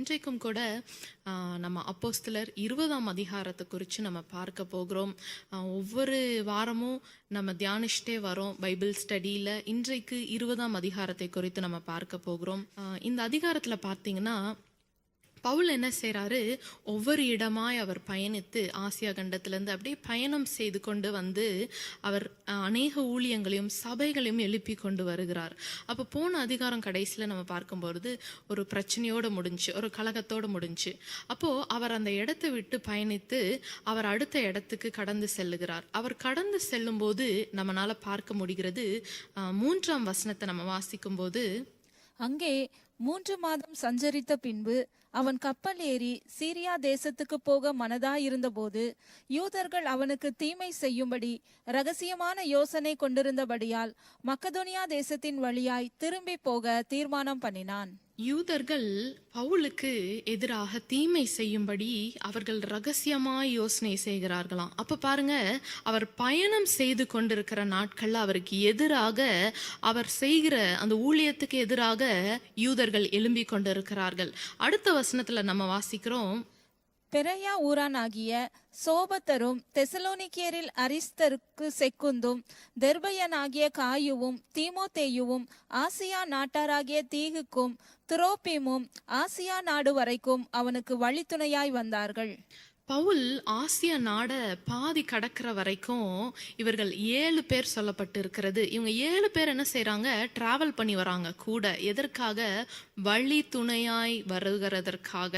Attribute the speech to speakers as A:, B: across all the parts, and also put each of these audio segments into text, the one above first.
A: இன்றைக்கும் கூட நம்ம அப்போஸ்தலர் 20ஆம் அதிகாரத்தை குறித்து நம்ம பார்க்க போகிறோம். ஒவ்வொரு வாரமும் நம்ம தியானிச்சுட்டே வரோம் பைபிள் ஸ்டடியில். இன்றைக்கு 20ஆம் அதிகாரத்தை குறித்து நம்ம பார்க்க போகிறோம். இந்த அதிகாரத்தில் பார்த்தீங்கன்னா பவுல் என்ன செய்கிறாரு, ஒவ்வொரு இடமாய் அவர் பயணித்து ஆசியா கண்டத்திலேருந்து அப்படியே பயணம் செய்து கொண்டு வந்து அவர் அநேக ஊழியங்களையும் சபைகளையும் எழுப்பி கொண்டு வருகிறார். அப்போ போன அதிகாரம் கடைசியில் நம்ம பார்க்கும்பொழுது ஒரு பிரச்சனையோடு முடிஞ்சு, ஒரு கலகத்தோடு முடிஞ்சு. அப்போது அவர் அந்த இடத்தை விட்டு பயணித்து அவர் அடுத்த இடத்துக்கு கடந்து செல்லுகிறார். அவர் கடந்து செல்லும்போது நம்மளால் பார்க்க முடிகிறது, 3ஆம் வசனத்தை நம்ம வாசிக்கும்போது,
B: அங்கே 3 மாதம் சஞ்சரித்த பின்பு அவன் கப்பல் ஏறி சீரியா தேசத்துக்கு போக மனதாயிருந்தபோது யூதர்கள் அவனுக்கு தீமை செய்யும்படி இரகசியமான யோசனை கொண்டிருந்தபடியால் மக்கதோனியா தேசத்தின் வழியாய் திரும்பி போக தீர்மானம் பண்ணினான்.
A: யூதர்கள் பவுலுக்கு எதிராக தீமை செய்யும்படி அவர்கள் ரகசியமாய் யோசனை செய்கிறார்களாம். அப்ப பாருங்க, அவர் பயணம் செய்து கொண்டிருக்கிற நாட்கள்ல அவருக்கு எதிராக, அவர் செய்கிற அந்த ஊழியத்துக்கு எதிராக யூதர்கள் எழும்பி கொண்டிருக்கிறார்கள். அடுத்த வசனத்துல நம்ம வாசிக்கிறோம்,
B: பெரையா ஊரானாகிய சோபத்தரும் தெசலோனிக்கேரில் அரிஸ்தருக்கு செக்குந்தும் தெர்பையனாகிய காயுவும் தீமோத்தேயுவும் ஆசியா நாட்டாராகிய தீகுக்கும் துரோப்பீமும் ஆசியா நாடு வரைக்கும் அவனுக்கு வழித்துணையாய் வந்தார்கள்.
A: பவுல் ஆசியா நாட பாதி கடக்கிற வரைக்கும் இவர்கள் 7 பேர் சொல்லப்பட்டு இருக்கிறது. இவங்க 7 பேர் என்ன செய்யறாங்க, டிராவல் பண்ணி வராங்க கூட. எதற்காக? வழி துணையாய் வருகிறதற்காக.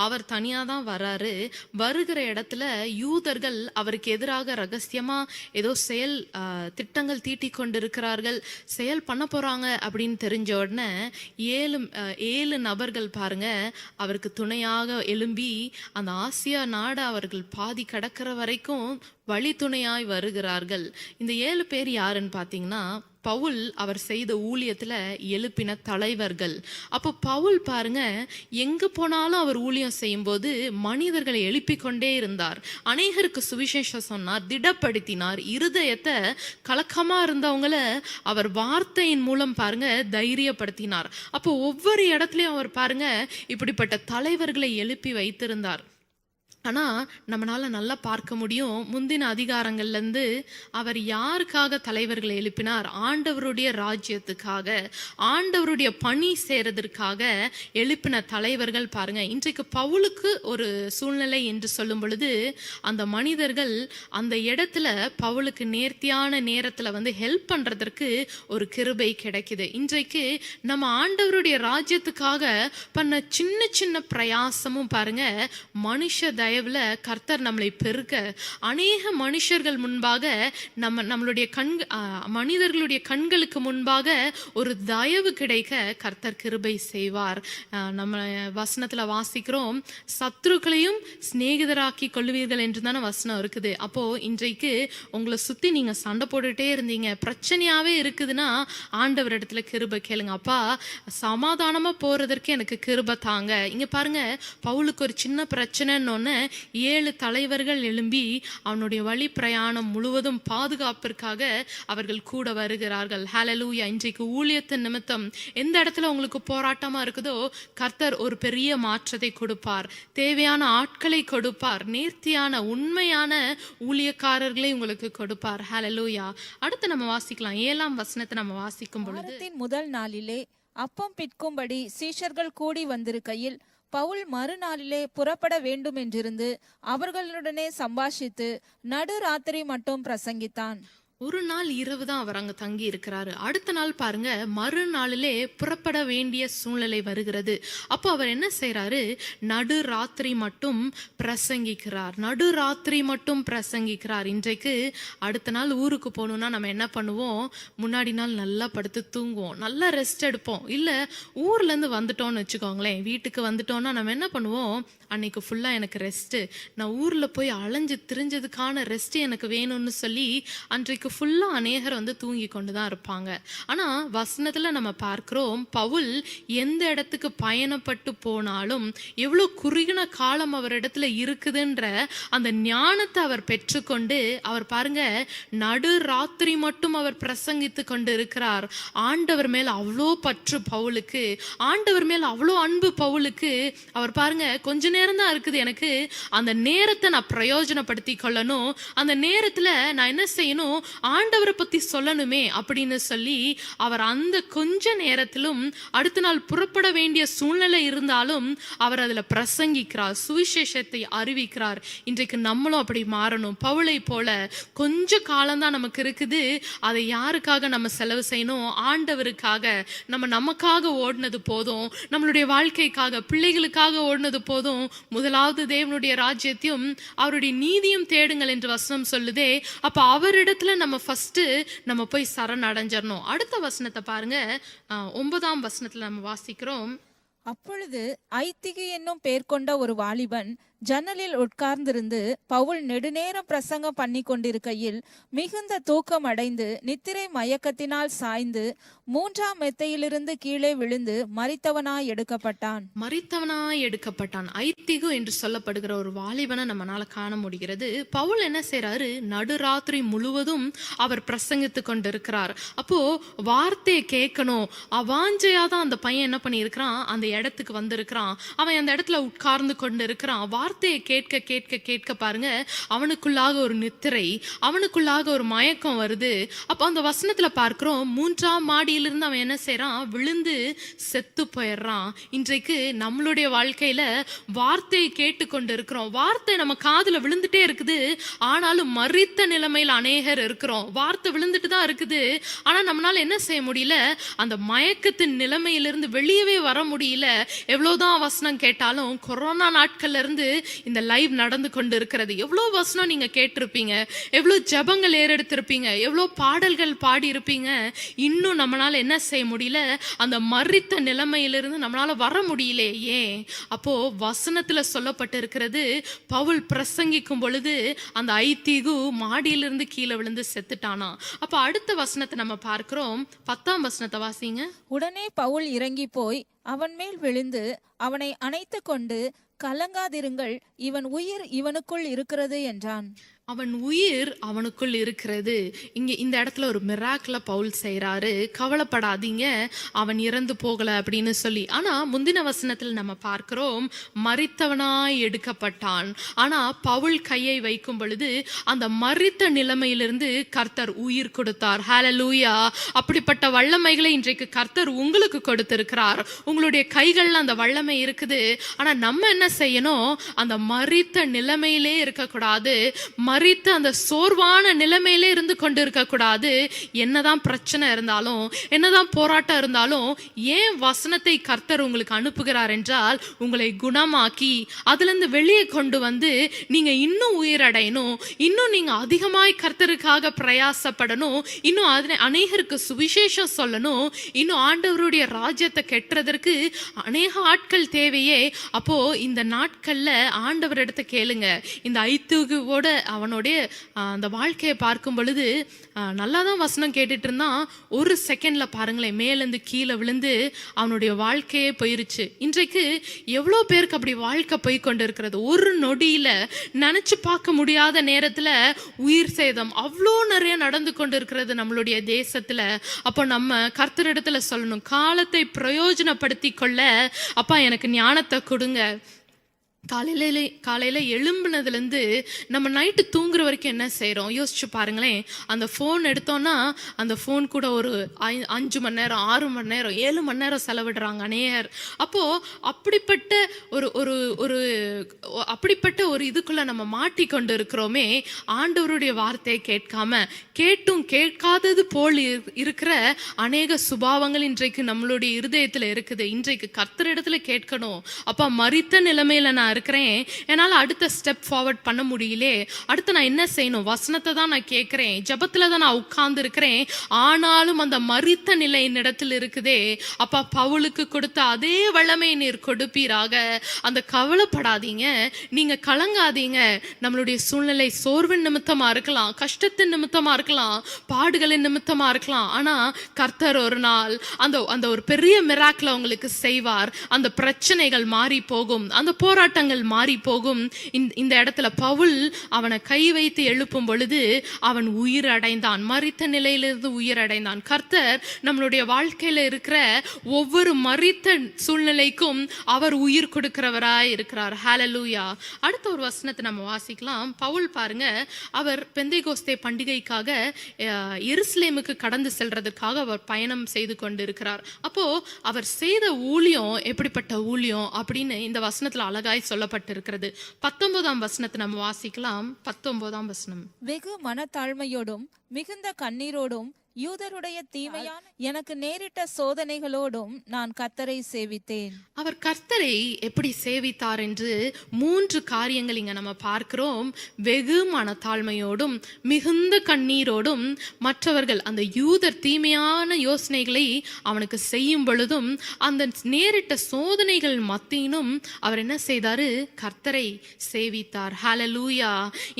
A: அவர் தனியா தான் வராரு. வருகிற இடத்துல யூதர்கள் அவருக்கு எதிராக ரகசியமா ஏதோ செயல் திட்டங்கள் தீட்டி கொண்டிருக்கிறார்கள், செயல் பண்ண போறாங்க அப்படின்னு தெரிஞ்ச உடனே 7 நபர்கள் பாருங்க அவருக்கு துணையாக எழும்பி அந்த ஆசியா அவர்கள் பாதி கடக்கிற வரைக்கும் வழி துணையாய் வருகிறார்கள். இந்த 7 பேர் யாருன்னு பார்த்தீங்கன்னா, பவுல் அவர் செய்த ஊழியத்துல எழுப்பின தலைவர்கள். அப்போ பவுல் பாருங்க, எங்க போனாலும் அவர் ஊழியம் செய்யும் போது மனிதர்களை எழுப்பி கொண்டே இருந்தார். அநேகருக்கு சுவிசேஷம் சொன்னார், திடப்படுத்தினார். இருதயத்தை கலக்கமா இருந்தவங்கள அவர் வார்த்தையின் மூலம் பாருங்க தைரியப்படுத்தினார். அப்போ ஒவ்வொரு இடத்துலயும் அவர் பாருங்க இப்படிப்பட்ட தலைவர்களை எழுப்பி வைத்திருந்தார். ஆனால் நம்மளால நல்லா பார்க்க முடியும், முந்தின அதிகாரங்கள்லேருந்து அவர் யாருக்காக தலைவர்களை எழுப்பினார்? ஆண்டவருடைய ராஜ்யத்துக்காக, ஆண்டவருடைய பணி செய்கிறதுக்காக எழுப்பின தலைவர்கள் பாருங்க. இன்றைக்கு பவுலுக்கு ஒரு சூழ்நிலை என்று சொல்லும் பொழுது அந்த மனிதர்கள் அந்த இடத்துல பவுலுக்கு நேர்த்தியான நேரத்தில் வந்து ஹெல்ப் பண்ணுறதற்கு ஒரு கிருபை கிடைக்குது. இன்றைக்கு நம்ம ஆண்டவருடைய ராஜ்யத்துக்காக பண்ண சின்ன சின்ன பிரயாசமும் பாருங்க மனுஷ கர்த்தர் நம்மளை பெருக்க, அநேக மனுஷர்கள் முன்பாக நம்மளுடைய மனிதர்களுடைய கண்களுக்கு முன்பாக ஒரு தயவு கிடைக்க கர்த்தர் கிருபை செய்வார். நம்ம வசனத்துல வாசிக்கிறோம், சத்ருக்களையும் சிநேகிதராக்கி கொள்ளுவீர்கள் என்று தானே வசனம் இருக்குது. அப்போ இன்றைக்கு உங்களை சுத்தி நீங்க சண்டை போட்டுட்டே இருந்தீங்க, பிரச்சனையாவே இருக்குதுன்னா ஆண்டவர் இடத்துல கிருபை கேளுங்க. அப்பா, சமாதானமா போறதற்கு எனக்கு கிருபை தாங்க. இங்க பாருங்க, பவுலுக்கு ஒரு சின்ன பிரச்சனைன்னு 7 தலைவர்கள் எழும்பி அவனுடைய வழி பிரயாணம் முழுவதும் பாதுகாப்பிற்காக அவர்கள் கூட வருகிறார்கள். ஹல்லேலூயா. இன்றைக்கு ஊழியத்தின் நிமித்தம் எந்த இடத்துல உங்களுக்கு போராட்டமா இருக்குதோ கர்த்தர் ஒரு பெரிய மாற்றத்தை கொடுப்பார், தேவையான ஆட்களை கொடுப்பார், நேர்த்தியான உண்மையான ஊழியக்காரர்களை உங்களுக்கு கொடுப்பார். ஹல்லேலூயா. அடுத்து நம்ம வாசிக்கலாம் 7ஆம் வசனத்தை நம்ம வாசிக்கும் பொழுது,
B: முதல் நாளிலே அப்பம் பிற்கும்படி சீஷர்கள் கூடி வந்திருக்கையில் பவுல் மறுநாளிலே புறப்பட வேண்டும் என்றிருந்து அவர்களுடனே சம்பாஷித்து நடு ராத்திரி மட்டும் பிரசங்கித்தான்.
A: ஒரு நாள் இரவு தான் அவர் அங்க தங்கி இருக்கிறாரு. அடுத்த நாள் பாருங்க மறுநாளிலே புறப்பட வேண்டிய சூழ்நிலை வருகிறது. அப்போ அவர் என்ன செய்யறாரு, நடு ராத்திரி மட்டும் பிரசங்கிக்கிறார். நடு ராத்திரி மட்டும் பிரசங்கிக்கிறார். இன்றைக்கு அடுத்த நாள் ஊருக்கு போகணும்னா நம்ம என்ன பண்ணுவோம், முன்னாடி நாள் நல்லா படுத்து தூங்குவோம், நல்லா ரெஸ்ட் எடுப்போம். இல்ல ஊர்ல இருந்து வந்துட்டோம்னு வச்சுக்கோங்களேன், வீட்டுக்கு வந்துட்டோம்னா நம்ம என்ன பண்ணுவோம், அன்னைக்கு ஃபுல்லா எனக்கு ரெஸ்ட், நான் ஊர்ல போய் அலைஞ்சு திரிஞ்சதுக்கான ரெஸ்ட் எனக்கு வேணும்னு சொல்லி அன்றைக்கு ஃபுல்லா அநேகர் தூங்கி கொண்டுதான் இருப்பாங்க. ஆனா வசனத்துல நம்ம பார்க்கிறோம், பவுல் எந்த இடத்துக்கு பயணப்பட்டு போனாலும் எவ்வளவு குறுகின காலம் அவரிடத்துல இருக்குதுன்ற அந்த ஞானத்தை அவர் பெற்றுக்கொண்டு, அவர் பாருங்க நடு ராத்திரி மட்டும் அவர் பிரசங்கித்து கொண்டு இருக்கிறார். ஆண்டவர் மேல் அவ்வளோ பற்று பவுலுக்கு, ஆண்டவர் மேல் அவ்வளோ அன்பு பவுலுக்கு. அவர் பாருங்க கொஞ்ச நேரம் தான் இருக்குது எனக்கு, அந்த நேரத்தை நான் பிரயோஜனப்படுத்தி கொள்ளணும், அந்த நேரத்துல நான் என்ன செய்யணும், ஆண்டவரை பத்தி சொல்லணுமே அப்படின்னு சொல்லி அவர் அந்த கொஞ்ச நேரத்திலும் அடுத்த நாள் புறப்பட வேண்டிய சூழ்நிலை இருந்தாலும் அவர் அதுல பிரசங்கிக்கிறார், சுவிசேஷத்தை அறிவிக்கிறார். இன்றைக்கு நம்மளும் அப்படி மாறணும். பவுலை போல கொஞ்ச காலம்தான் நமக்கு இருக்குது, அதை யாருக்காக நம்ம செலவு செய்யணும்? ஆண்டவருக்காக. நமக்காக ஓடினது போதும், நம்மளுடைய வாழ்க்கைக்காக பிள்ளைகளுக்காக ஓடினது போதும். முதலாவது தேவனுடைய ராஜ்யத்தையும் அவருடைய நீதியும் தேடுங்கள் என்று வசனம் சொல்லுதே. அப்ப அவரிடத்துல நம்ம ஃபர்ஸ்ட் நம்ம போய் சரணடைஞ்சிடணும். அடுத்த வசனத்தை பாருங்க, 9ஆம் வசனத்துல நம்ம வாசிக்கிறோம்.
B: அப்பொழுது ஐத்திகு என்னும் பேர் கொண்ட ஒரு வாலிபன் ஜன்னலில் உட்கார்ந்திருந்து பவுல் நெடுநேரம் பிரசங்கம் பண்ணி கொண்டிருக்கையில் மிகுந்த தூக்கம் அடைந்து நித்திரை மயக்கத்தினால் சாய்ந்து 3ஆம் மெத்தையிலிருந்து கீழே விழுந்து மரித்தவனாய் எடுக்கப்பட்டான். ஐத்திகு என்று சொல்லப்படுகிற ஒரு வாலிபனை நம்மளால காண முடிகிறது. பவுல் என்ன செய்யறாரு, நடுராத்திரி முழுவதும் அவர் பிரசங்கித்து கொண்டிருக்கிறார். அப்போ வார்த்தையை கேட்கணும் அவாஞ்சையாதான் அந்த பையன் என்ன பண்ணி இருக்கிறான், அந்த இடத்துக்கு வந்திருக்கிறான். அவன் அந்த இடத்துல உட்கார்ந்து கொண்டு இருக்கிறான். வார்த்தையை கேட்க கேட்க கேட்க பாருங்க, அவனுக்குள்ளாக ஒரு நித்திரை, அவனுக்குள்ளாக ஒரு மயக்கம் வருது. அப்ப அந்த வசனத்துல பார்க்கிறோம், 3ஆம் மாடியிலிருந்து அவன் என்ன செய்யறான், விழுந்து செத்து போயிடுறான். இன்றைக்கு நம்மளுடைய வாழ்க்கையில வார்த்தையை கேட்டு கொண்டு இருக்கிறோம், வார்த்தை நம்ம காதுல விழுந்துட்டே இருக்குது, ஆனாலும் மரித்த நிலைமையில அநேகர் இருக்கிறோம். வார்த்தை விழுந்துட்டு தான் இருக்குது, ஆனா நம்மளால என்ன செய்ய முடியல, அந்த மயக்கத்தின் நிலைமையிலிருந்து வெளியவே வர முடியல. எவ்வளவுதான் வசனம் கேட்டாலும், கொரோனா நாட்கள்ல இருந்து இந்த லைவ் நடந்து கொண்டு இருக்கிறது. எவ்வளவு வசனம் நீங்க கேட்டிருப்பீங்க, எவ்வளவு ஜெபங்கள் ஏறெடுத்திருப்பீங்க, எவ்வளவு பாடல்கள் பாடி இருப்பீங்க. இன்னும் நம்மளால என்ன செய்ய முடியல, அந்த மரித்த நிலைமையிலிருந்து நம்மளால வர முடியல. ஏன்? அப்போ வசனத்துல சொல்லப்பட்டு இருக்கிறது, பவுல் பிரசங்கிக்கும் பொழுது அந்த ஐத்திகு மாடியிலிருந்து கீழே விழுந்து செத்துட்டானா. அப்ப அடுத்த வசனத்தை நம்ம பார்க்கிறோம், 10ஆம் வசனத்தை வாசிங்க. உடனே பவுல் இறங்கி போய் அவன் மேல் விழுந்து அவனை அணைத்து கொண்டு, கலங்காதிருங்கள், இவன் உயிர் இவனுக்குள் இருக்கிறது என்றான்.
A: அவன் உயிர் அவனுக்குள் இருக்கிறது. இங்க இந்த இடத்துல ஒரு மிராக்கிள பவுல் செய்யறாரு, கவலைப்படாதீங்க அவன் இறந்து போகல அப்படின்னு சொல்லி. ஆனா முந்தின வசனத்தில் நம்ம பார்க்கிறோம், மரித்தவனாய் எடுக்கப்பட்டான். ஆனா பவுல் கையை வைக்கும் பொழுது அந்த மரித்த நிலைமையிலிருந்து கர்த்தர் உயிர் கொடுத்தார். ஹல்லேலூயா! அப்படிப்பட்ட வல்லமைகளை இன்றைக்கு கர்த்தர் உங்களுக்கு கொடுத்திருக்கிறார். உங்களுடைய கைகள்ல அந்த வல்லமை இருக்குது. ஆனா நம்ம என்ன செய்யணும், அந்த மரித்த நிலைமையிலே இருக்கக்கூடாது, மரித்த அந்த சோர்வான நிலைமையிலே இருந்து கொண்டு இருக்க கூடாது. என்னதான் பிரச்சனை இருந்தாலும், என்னதான் போராட்டம் இருந்தாலும், ஏன் வசனத்தை கர்த்தர் உங்களுக்கு அனுப்புகிறார் என்றால், உங்களை குணமாக்கி அதுல இருந்து வெளியே கொண்டு வந்து நீங்க இன்னும் உயிரடையணும், இன்னும் நீங்க அதிகமாய் கர்த்தருக்காக பிரயாசப்படணும், இன்னும் அநேகருக்கு சுவிசேஷம் சொல்லணும், இன்னும் ஆண்டவருடைய ராஜ்யத்தை கெட்டுறதற்கு அநேக ஆட்கள் தேவையே. அப்போ இந்த நாட்கள்ல ஆண்டவர் இடத்தை கேளுங்க. இந்த ஐத்திகுவோட அவனுடைய அந்த வாழ்க்கையை பார்க்கும் பொழுது நல்லாதான் வசனம் கேட்டுட்டு இருந்தான். ஒரு செகண்ட்ல பாருங்களேன், மேலேருந்து கீழே விழுந்து அவனுடைய வாழ்க்கையே போயிருச்சு. இன்றைக்கு எவ்வளோ பேருக்கு அப்படி வாழ்க்கை போய் கொண்டு இருக்கிறது. ஒரு நொடியில நினைச்சு பார்க்க முடியாத நேரத்துல உயிர் சேதம் அவ்வளோ நிறைய நடந்து கொண்டு இருக்கிறது நம்மளுடைய தேசத்துல. அப்போ நம்ம கர்த்தரிடத்துல சொல்லணும், காலத்தை பிரயோஜனப்படுத்தி கொள்ள அப்பா எனக்கு ஞானத்தை கொடுங்க. காலையில எழும்புனதுலேருந்து நம்ம நைட்டு தூங்குற வரைக்கும் என்ன செய்கிறோம் யோசிச்சு பாருங்களேன். அந்த ஃபோன் எடுத்தோன்னா அந்த ஃபோன் கூட ஒரு 5 மணி நேரம் 6 மணி நேரம் 7 மணி நேரம் செலவிடுறாங்க அநேகர். அப்போது அப்படிப்பட்ட ஒரு இதுக்குள்ளே நம்ம மாட்டிக்கொண்டு இருக்கிறோமே. ஆண்டவருடைய வார்த்தையை கேட்காம, கேட்டும் கேட்காதது போல் இருக்கிற அநேக சுபாவங்கள் இன்றைக்கு நம்மளுடைய இருதயத்தில் இருக்குது. இன்றைக்கு கர்த்தரிடத்துல கேட்கணும், அப்பா மரித்த நிலைமையில நான் இருக்கிறேன், என்னால் அடுத்த ஸ்டெப் ஃபார்வர்ட் பண்ண முடியலே, அடுத்து நான் என்ன செய்யணும், வசனத்தை தான் நான் கேட்கிறேன், ஜபத்துல தான் நான் உட்கார்ந்து இருக்கிறேன், ஆனாலும் அந்த மரித்த நிலை என்னிடத்தில் இருக்குதே. அப்பா பவுலுக்கு கொடுத்த அதே வல்லமை நீர் கொடுப்பீராக. அந்த கவலைப்படாதீங்க, நீங்க கலங்காதீங்க. நம்மளுடைய சூழ்நிலை சோர்வின் நிமித்தமா இருக்கலாம், கஷ்டத்தின் நிமித்தமா இருக்கலாம், பாடுகளின் நிமித்தமா இருக்கலாம். ஆனா கர்த்தர் ஒரு நாள் அந்த அந்த ஒரு பெரிய மிராக்கிள் உங்களுக்கு செய்வார். அந்த பிரச்சனைகள் மாறி போகும், அந்த போராட்டங்கள் மாறி போகும். இந்த இடத்துல பவுல் அவனை கை வைத்து எழுப்பும் பொழுது அவன் உயிர் அடைந்தான், மரித்த நிலையிலிருந்து உயிர் அடைந்தான். கர்த்தர் நம்மளுடைய வாழ்க்கையில இருக்கிற ஒவ்வொரு மரித்த சூழ்நிலைக்கும் அவர் உயிர் கொடுக்கிறவராய் இருக்கிறார். ஹalleluya. அடுத்த ஒரு வசனத்தை நம்ம வாசிக்கலாம். பவுல் பாருங்க, அவர் பெந்தைகோஸ்தே பண்டிகைக்காக எருசலேமுக்கு கடந்து செல்றதுக்காக அவர் பயணம் செய்து கொண்டிருக்கிறார். அப்போ அவர் செய்த ஊழியம் எப்படிப்பட்ட ஊழியம் அப்படின்னு இந்த வசனத்துல அழகாய் சொல்லப்பட்டிருக்கிறது. 19ஆம் வசனத்தை நம்ம வாசிக்கலாம். 19ஆம் வசனம்.
B: வெகு மனத்தாழ்மையோடும் மிகுந்த கண்ணீரோடும் யூதருடைய தீமையான எனக்கு நேரிட்ட சோதனைகளோடும் நான் கர்த்தரை சேவித்தேன்.
A: அவர் கர்த்தரை எப்படி சேவித்தார் என்று 3 காரியங்கள் இங்க நம்ம பார்க்கிறோம். வெகு மனத்தாழ்மையோடும் மிகுந்த கண்ணீரோடும், மற்றவர்கள் அந்த யூதர் தீமையான யோசனைகளை அவனுக்கு செய்யும் பொழுதும், அந்த நேரிட்ட சோதனைகள் மத்தியிலும் அவர் என்ன செய்தாரு? கர்த்தரை சேவித்தார். ஹalleluya.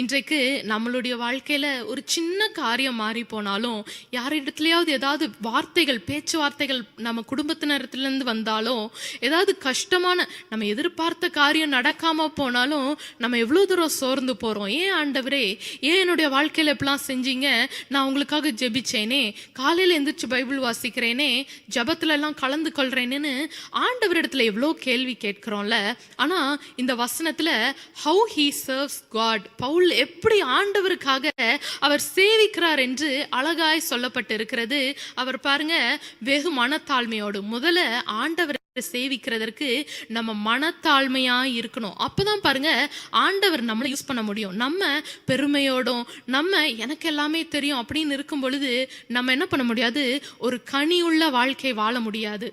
A: இன்றைக்கு நம்மளுடைய வாழ்க்கையில ஒரு சின்ன காரியம் மாறி போனாலும், யாரிடத்துலயாவது ஏதாவது வார்த்தைகள், பேச்சுவார்த்தைகள் நம்ம குடும்பத்தினரிடத்திலிருந்து வந்தாலும், ஏதாவது கஷ்டமான நம்ம எதிர்பார்த்த காரியம் நடக்காம போனாலும் நம்ம எவ்வளவு தூரம் சோர்ந்து போறோம். ஏன் ஆண்டவரே, ஏன் என்னுடைய வாழ்க்கையில எப்படிலாம் செஞ்சீங்க? நான் உங்களுக்காக ஜெபிச்சேனே, காலையில எந்திரிச்சு பைபிள் வாசிக்கிறேனே, ஜபத்துல எல்லாம் கலந்து கொள்றேன்னு ஆண்டவரிடத்துல எவ்வளோ கேள்வி கேட்கிறோம்ல. ஆனா இந்த வசனத்துல how he serves God, Pavul எப்படி ஆண்டவருக்காக அவர் சேவிக்கிறார் என்று அழகாய் சொல்லப்பட்டிருக்கிறது. அவர் பாருங்க, வெகு மனத்தாழ்மையோடு, முதல்ல ஆண்டவர் சேவிக்கிறதற்கு நம்ம மனத்தாழ்மையா இருக்கணும். அப்பதான் பாருங்க ஆண்டவர் நம்மளை யூஸ் பண்ண முடியும். நம்ம பெருமையோடும் நம்ம எனக்கு எல்லாமே தெரியும் அப்படின்னு இருக்கும் பொழுது நம்ம என்ன பண்ண முடியாது? ஒரு கனியுள்ள வாழ்க்கை வாழ முடியாது.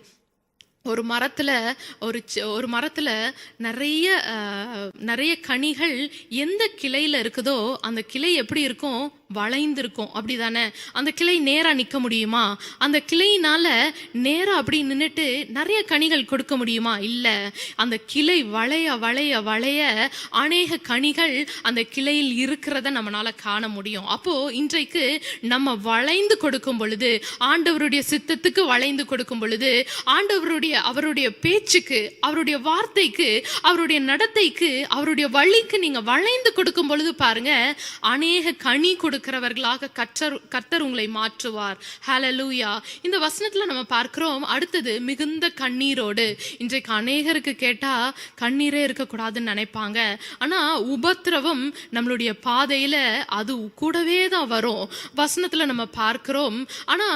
A: ஒரு மரத்துல நிறைய கனிகள் எந்த கிளையில இருக்குதோ அந்த கிளை எப்படி இருக்கும்? வளைந்திருக்கும், அப்படிதானே? அந்த கிளை நேரா நிக்க முடியுமா? அந்த கிளையினால நேரா அப்படி நின்னுட்டு நிறைய கனிகள் கொடுக்க முடியுமா? இல்ல. அந்த கிளை வளைய வளைய வளைய அநேக கனிகள் அந்த கிளையில் இருக்கிறத நம்மளால காண முடியும். அப்போ இன்றைக்கு நம்ம வளைந்து கொடுக்கும் பொழுது, ஆண்டவருடைய சித்தத்துக்கு வளைந்து கொடுக்கும் பொழுது, அவருடைய பேச்சுக்கு, அவருடைய வார்த்தைக்கு, அவருடைய நடத்தைக்கு, அவருடைய வழிக்கு நீங்க வளைந்து கொடுக்கும் பொழுது பாருங்க, அநேக கனி கொடுக்கிறவர்களாக கர்த்தர் உங்களை மாற்றுவார். ஹalleluya. இந்த வசனத்துல நம்ம பார்க்கிறோம். அடுத்தது மிகுந்த கண்ணீரோடு. இன்றைக்கு அநேகருக்கு கேட்டா கண்ணீரே இருக்கக்கூடாதுன்னு நினைப்பாங்க. ஆனா உபத்திரவம் நம்மளுடைய பாதையில அது கூடவே தான் வரும். வசனத்துல நம்ம பார்க்கிறோம். ஆனா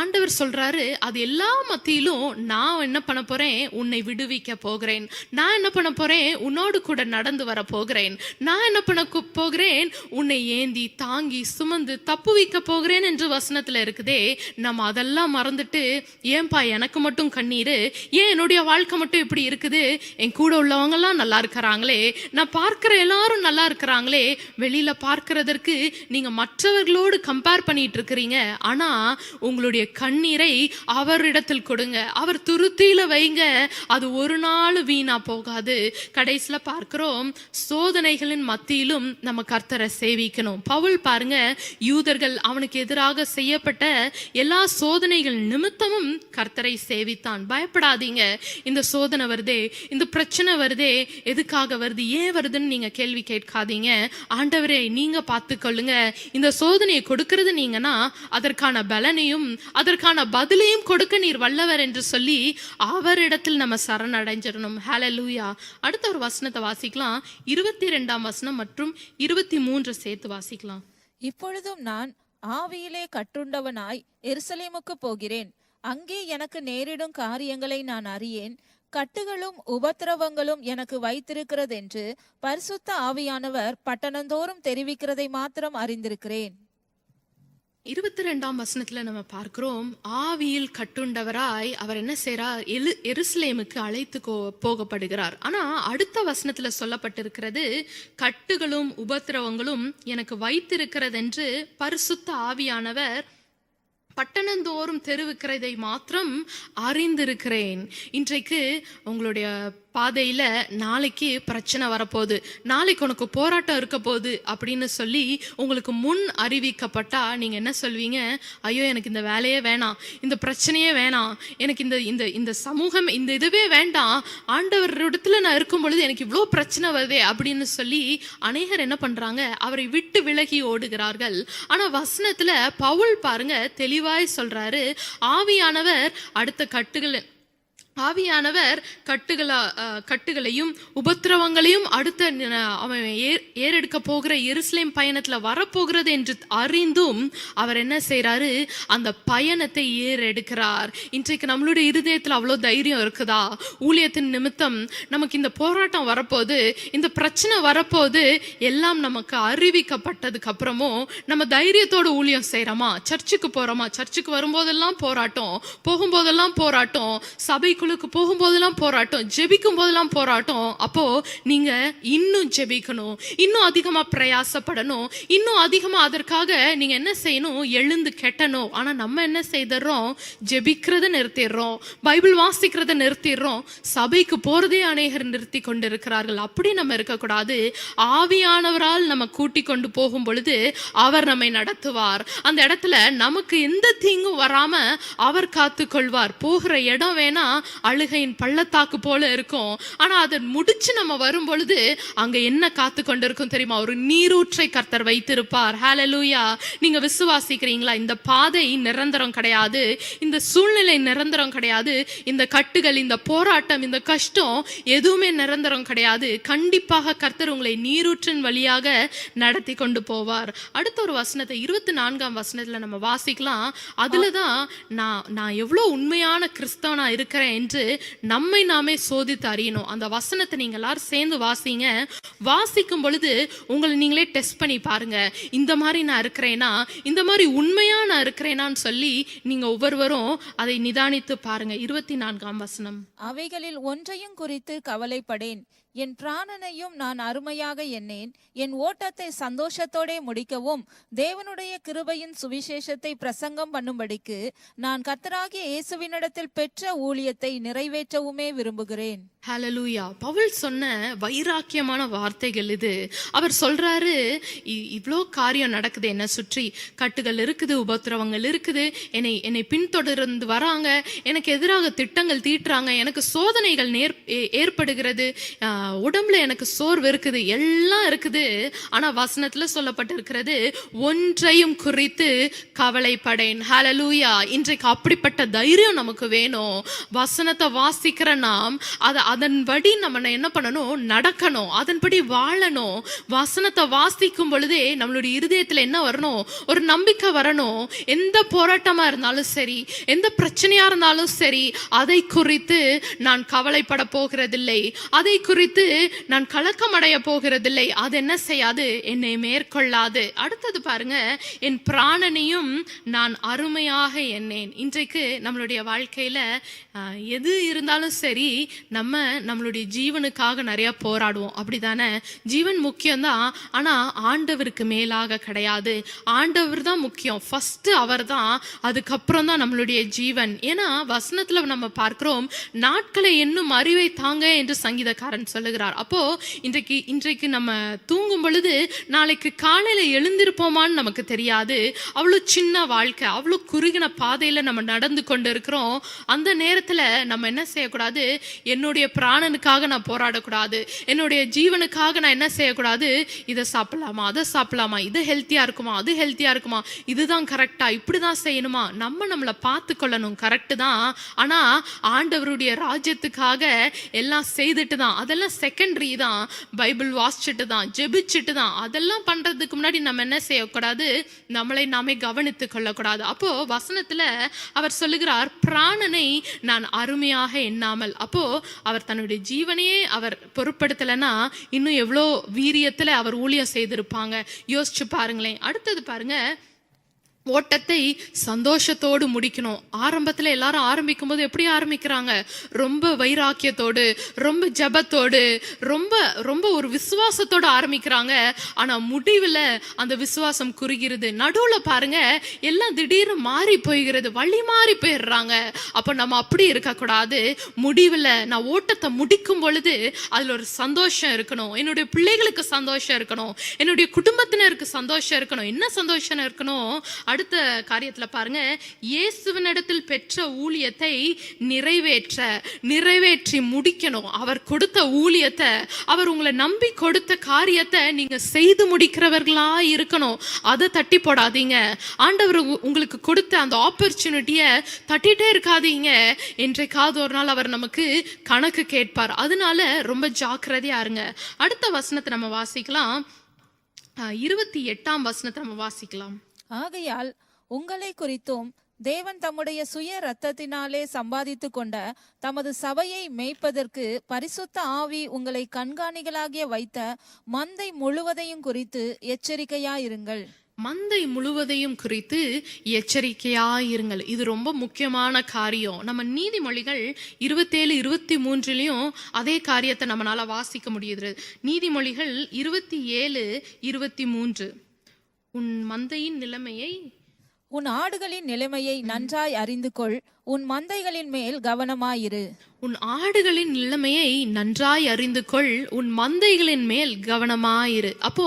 A: ஆண்டவர் சொல்றாரு, அது எல்லா மத்தியிலும் நான் என்ன பண்ண போறேன்? உன்னை விடுவிக்க போகிறேன். நான் என்ன பண்ண போறேன்? உன்னோடு கூட நடந்து வர போகிறேன். நான் என்ன பண்ண போகிறேன்? உன்னை ஏந்தி தாங்கி சுமந்து தப்புவிக்க போகிறேன் என்று வசனத்துல இருக்குதே. நம்ம அதெல்லாம் மறந்துட்டு, ஏன்பா எனக்கு மட்டும் கண்ணீரு? ஏன் என்னுடைய வாழ்க்கை மட்டும் இப்படி இருக்குது? என் கூட உள்ளவங்க எல்லாம் நல்லா இருக்கிறாங்களே, நான் பார்க்கிற எல்லாரும் நல்லா இருக்கிறாங்களே. வெளியில பார்க்கிறதற்கு நீங்க மற்றவர்களோடு கம்பேர் பண்ணிட்டு இருக்கிறீங்க. ஆனா உங்களுடைய கண்ணீரை அவரிடத்தில் கொடுங்க, அவர் துருத்தியில வைங்க. அது ஒரு நாள் வீணா போகாது. கடைசியில பார்க்கிறோம், சோதனைகளின் மத்தியிலும் நம்ம கர்த்தரை சேவிக்கணும். பவுல் பாருங்க, யூதர்கள் அவனுக்கு எதிராக செய்யப்பட்ட எல்லா சோதனைகள் நிமித்தமும் கர்த்தரை சேவித்தான். பயப்படாதீங்க, இந்த சோதனை வருதே, இந்த பிரச்சனை வருதே, எதுக்காக வருது, ஏன் வருதுன்னு நீங்க கேள்வி கேட்காதீங்க. ஆண்டவரே நீங்க பார்த்துக்கொள்ளுங்க. இந்த சோதனையை கொடுக்கிறது நீங்கன்னா அதற்கான பலனையும் அதற்கான பதிலையும் கொடுக்க நீர் வல்லவர் என்று சொல்லி அவரிடத்தில் நம்ம சரணடைஞ்சிடணும். ஹalleluya. அடுத்த ஒரு வசனத்தை வாசிக்கலாம். 22ஆம் வசனம் மற்றும் 23 சேர்த்து வாசிக்கலாம்.
B: இப்பொழுதும் நான் ஆவியிலே கட்டுண்டவனாய் எருசலேமுக்கு போகிறேன். அங்கே எனக்கு நேரிடும் காரியங்களை நான் அறியேன். கட்டுகளும் உபத்திரவங்களும் எனக்கு வைத்திருக்கிறதென்று பரிசுத்த ஆவியானவர் பட்டணந்தோறும் தெரிவிக்கிறதை மாத்திரம் அறிந்திருக்கிறேன்.
A: 22ஆம் வசனத்துல நம்ம பார்க்கிறோம், ஆவியில் கட்டுண்டவராய் அவர் என்ன செய்றார்? எருசலேமுக்கு அழைத்து போகப்படுகிறார். ஆனா அடுத்த வசனத்துல சொல்லப்பட்டிருக்கிறது, கட்டுகளும் உபத்திரவங்களும் எனக்கு வைத்திருக்கிறது என்று பரிசுத்த ஆவியானவர் பட்டணந்தோறும் தெரிவிக்கிறதை மாத்திரம் அறிந்திருக்கிறேன். இன்றைக்கு உங்களுடைய பாதையில நாளைக்கு பிரச்சனை வரப்போகுது, நாளைக்கு உனக்கு போராட்டம் இருக்க போகுது அப்படின்னு சொல்லி உங்களுக்கு முன் அறிவிக்கப்பட்டா நீங்க என்ன சொல்வீங்க? ஐயோ, எனக்கு இந்த வேலையே வேணாம், இந்த பிரச்சனையே வேணாம், எனக்கு இந்த இந்த இந்த சமூகம், இந்த இதுவே வேண்டாம், ஆண்டவர் இடத்துல நான் இருக்கும் பொழுது எனக்கு இவ்வளோ பிரச்சனை வருதே அப்படின்னு சொல்லி அநேகர் என்ன பண்றாங்க? அவரை விட்டு விலகி ஓடுகிறார்கள். ஆனா வசனத்துல பவுல் பாருங்க தெளிவாய் சொல்றாரு, ஆவியானவர் அடுத்த ஆவியானவர் கட்டுகளையும் உபத்திரவங்களையும் அடுத்த அவன் ஏறெடுக்க போகிற எருசலேம் பயணத்துல வரப்போகிறது என்று அறிந்தும் அவர் என்ன செய்யறாரு? அந்த பயணத்தை ஏறெடுக்கிறார். இன்றைக்கு நம்மளுடைய இருதயத்துல அவ்வளோ தைரியம் இருக்குதா? ஊழியத்தின் நிமித்தம் நமக்கு இந்த போராட்டம் வரப்போகுது, இந்த பிரச்சனை வரப்போகுது, எல்லாம் நமக்கு அறிவிக்கப்பட்டதுக்கு அப்புறமும் நம்ம தைரியத்தோடு ஊழியம் செய்யறோமா? சர்ச்சுக்கு போறோமா? சர்ச்சுக்கு வரும்போதெல்லாம் போராட்டம், போகும்போதெல்லாம் போராட்டம், சபைக்குழுக்கு போகும்போதெல்லாம் போராட்டம், ஜெபிக்கும் போதெல்லாம் போராட்டம். அப்போ நீங்க இன்னும் ஜெபிக்கணும், இன்னும் அதிகமா பிரயாசப்படணும், இன்னும் அதிகமா அதற்காக நீங்க என்ன செய்யணும்? எழுந்து கெட்டணும். ஆனா நம்ம என்ன செய்தோம்? ஜெபிக்கிறத நிறுத்திடுறோம், பைபிள் வாசிக்கிறத நிறுத்திடுறோம், சபைக்கு போறதே அநேகர் நிறுத்தி கொண்டிருக்கிறார்கள். அப்படி நம்ம இருக்கக்கூடாது. ஆவியானவரால் நம்ம கூட்டி கொண்டு போகும் பொழுது அவர் நம்மை நடத்துவார். அந்த இடத்துல நமக்கு எந்த தீங்கும் வராம அவர் காத்து கொள்வார். போகிற இடம் வேணா அழுகையின் பள்ளத்தாக்கு போல இருக்கும், ஆனா அதை முடிச்சு நம்ம வரும் பொழுது அங்க என்ன காத்து கொண்டிருக்கும் தெரியுமா? ஒரு நீரூற்றை கர்த்தர் வைத்திருப்பார். ஹல்லேலூயா! நீங்க விசுவாசிக்கிறீங்களா? இந்த பாதை நிரந்தரம் கிடையாது, இந்த சூழ்நிலை நிரந்தரம் கிடையாது, இந்த கட்டுகள், இந்த போராட்டம், இந்த கஷ்டம் எதுவுமே நிரந்தரம் கிடையாது. கண்டிப்பாக கர்த்தர் உங்களை நீரூற்றின் வழியாக நடத்தி கொண்டு போவார். அடுத்த ஒரு வசனத்தை 24ஆம் வசனத்துல நம்ம வாசிக்கலாம். அதுலதான் நான் எவ்வளவு உண்மையான கிறிஸ்தவனா இருக்கிறேன் என்று நம்மை நாமே சோதித்து அறியணும். அந்த வசனத்தை நீங்க எல்லாரும் சேர்ந்து வாசிங்க. வாசிக்கும் பொழுது உங்களை நீங்களே டெஸ்ட் பண்ணி பாருங்க. இந்த மாதிரி நான் இருக்கிறேனா, இந்த மாதிரி உண்மையா நான் இருக்கிறேனான்னு சொல்லி நீங்க ஒவ்வொருவரும் அதை நிதானித்து பாருங்க. 24ஆம் வசனம்.
B: அவைகளில் ஒன்றையும் குறித்து கவலைப்படேன், என் பிராணனையும் நான் அருமையாக எண்ணேன், என் ஓட்டத்தை சந்தோஷத்தோடே முடிக்கவும் தேவனுடைய கிருபையின் சுவிசேஷத்தை பிரசங்கம் பண்ணும்படிக்கு நான் கர்த்தராகிய இயேசுவினிடத்தில் பெற்ற ஊழியத்தை நிறைவேற்றவுமே விரும்புகிறேன்.
A: ஹல்லேலூயா! பவுல் சொன்ன வைராக்கியமான வார்த்தைகள் இது. அவர் சொல்றாரு, இவ்வளோ காரியம் நடக்குது, என்ன சுற்றி கட்டுகள் இருக்குது, உபத்திரவங்கள் இருக்குது, என்னை பின்தொடர்ந்து வராங்க, எனக்கு எதிராக திட்டங்கள் தீட்டுறாங்க, எனக்கு சோதனைகள் ஏற்படுகிறது, உடம்புல எனக்கு சோர்வு இருக்குது, எல்லாம் இருக்குது. ஆனா வசனத்துல சொல்லப்பட்டிருக்கிறது, ஒன்றையும் குறித்து கவலைப்படேன். ஹல்லேலூயா! இன்றைக்கு அப்படிப்பட்ட தைரியம் நமக்கு வேணும். வசனத்தை வாசிக்கிற நாம் அதன்படி நம்ம என்ன பண்ணணும்? நடக்கணும், அதன்படி வாழணும். வசனத்தை வாசிக்கும் பொழுதே நம்மளுடைய இருதயத்துல என்ன வரணும்? ஒரு நம்பிக்கை வரணும். எந்த போராட்டமா இருந்தாலும் சரி, எந்த பிரச்சனையா இருந்தாலும் சரி, அதை குறித்து நான் கவலைப்பட போகிறதில்லை, அதை குறித்து நான் கலக்கம் அடைய போகிறதில்லை. அது என்ன செய்யாது? என்னை மேற்கொள்ளாது. அடுத்தது பாருங்க, என் பிராணனையும் நான் அருமையாக எண்ணேன். இன்றைக்கு நம்மளுடைய வாழ்க்கையில எது இருந்தாலும் சரி, நம்மளுடைய ஜீவனுக்காக நிறைய போராடுவோம், அப்படிதானே? ஜீவன் முக்கியம்தான், ஆனா ஆண்டவருக்கு மேலாக கிடையாது. ஆண்டவர் தான் முக்கியம், ஃபர்ஸ்ட் அவர் தான், அதுக்கப்புறம் தான் நம்மளுடைய ஜீவன். ஏன்னா வசனத்துல நம்ம பார்க்கிறோம், நாட்களை என்னும் அறிவை தாங்க என்று சங்கீதக்காரன் சொல்லுகிறார். அப்போ இன்றைக்கு நம்ம தூங்கும் பொழுது நாளைக்கு காலையில எழுந்திருப்போமான்னு நமக்கு தெரியாது. அவ்வளவு சின்ன வாழ்க்கை, அவ்வளவு குறுகின பாதையில நம்ம நடந்து கொண்டு இருக்கிறோம். அந்த நேரத்துல நம்ம என்ன செய்யக்கூடாது? என்னுடைய பிராணனுக்காக நான் போராடக்கூடாது, என்னுடைய ஜீவனுக்காக நான் என்ன செய்யக்கூடாது? இதை சாப்பிடலாமா, அதை சாப்பிடலாமா, இது ஹெல்த்தியா இருக்குமா, அது ஹெல்த்தியா இருக்குமா, இதுதான் கரெக்டா, இப்படிதான் செய்யணுமா? நம்மளை பார்த்து கொள்ளணும், கரெக்டு தான். ஆனா ஆண்டவருடைய ராஜ்யத்துக்காக எல்லாம் செய்துட்டு தான், அதெல்லாம் செகண்டரி தான். பைபிள் வாசிச்சுட்டு தான், ஜெபிச்சுட்டு தான், அதெல்லாம் பண்றதுக்கு முன்னாடி நம்ம என்ன செய்யக்கூடாது? நம்மளை நாமே கவனித்து கொள்ளக்கூடாது. அப்போ வசனத்துல அவர் சொல்லுகிறார், பிராணனை நான் அருமையாக எண்ணாமல். அப்போ அவர் தன்னுடைய ஜீவனையே அவர் பொருட்படுத்தலைன்னா இன்னும் எவ்வளோ வீரியத்துல அவர் ஊழியம் செய்திருப்பாங்க, யோசிச்சு பாருங்களேன். அடுத்தது பாருங்க, ஓட்டத்தை சந்தோஷத்தோடு முடிக்கணும். ஆரம்பத்துல எல்லாரும் ஆரம்பிக்கும் போது எப்படி ஆரம்பிக்கிறாங்க? ரொம்ப வைராக்கியத்தோடு, ரொம்ப ஜபத்தோடு, ரொம்ப ரொம்ப ஒரு விசுவாசத்தோடு ஆரம்பிக்கிறாங்க. ஆனா முடிவுல அந்த விசுவாசம் குறுகிறது. நடுவுல பாருங்க எல்லாம் திடீர்னு மாறி போய்கிறது, வழி மாறி போயிடுறாங்க. அப்ப நம்ம அப்படி இருக்க கூடாது. முடிவுல நான் ஓட்டத்தை முடிக்கும் பொழுது அதுல ஒரு சந்தோஷம் இருக்கணும். என்னுடைய பிள்ளைகளுக்கு சந்தோஷம் இருக்கணும், என்னுடைய குடும்பத்தினருக்கு சந்தோஷம் இருக்கணும். என்ன சந்தோஷம் இருக்கணும்? அடுத்த காரியத்துல பாருங்க, இயேசுவினிடத்தில் பெற்ற ஊழியத்தை நிறைவேற்றி முடிக்கணும். அவர் கொடுத்த ஊழியத்தை, அவர் உங்களை நம்பி கொடுத்த காரியத்தை நீங்க செய்து முடிக்கிறவர்களா இருக்கணும். அதை தட்டி போடாதீங்க. ஆண்டவர் உங்களுக்கு கொடுத்த அந்த ஆப்பர்ச்சுனிட்டியை தட்டிட்டே இருக்காதீங்க. என்றைக்காவது ஒரு நாள் அவர் நமக்கு கணக்கு கேட்பார். அதனால ரொம்ப ஜாக்கிரதையா இருங்க. அடுத்த வசனத்தை நம்ம வாசிக்கலாம். 28ஆம் வசனத்தை நம்ம வாசிக்கலாம்.
B: ஆகையால் உங்களை குறித்தும் தேவன் தம்முடைய சுய இரத்தத்தினாலே சம்பாதித்து கொண்ட தமது சபையை மேய்ப்பதற்கு பரிசுத்த ஆவி உங்களை கண்காணிகளாகிய வைத்த மந்தை முழுவதையும் குறித்து எச்சரிக்கையாயிருங்கள்.
A: மந்தை முழுவதையும் குறித்து எச்சரிக்கையாயிருங்கள். இது ரொம்ப முக்கியமான காரியம். நம்ம நீதிமொழிகள் 27, 23 அதே காரியத்தை நம்மளால வாசிக்க முடியுது. நீதிமொழிகள் 27, 23 உன் மந்தையின் நிலைமையை,
B: உன் ஆடுகளின் நிலைமையை நன்றாய் அறிந்து கொள், உன் மந்தைகளின் மேல் கவனமாயிரு.
A: உன் ஆடுகளின் நிலைமையை நன்றாய் அறிந்து கொள், உன் மந்தைகளின் மேல் கவனமாயிரு. அப்போ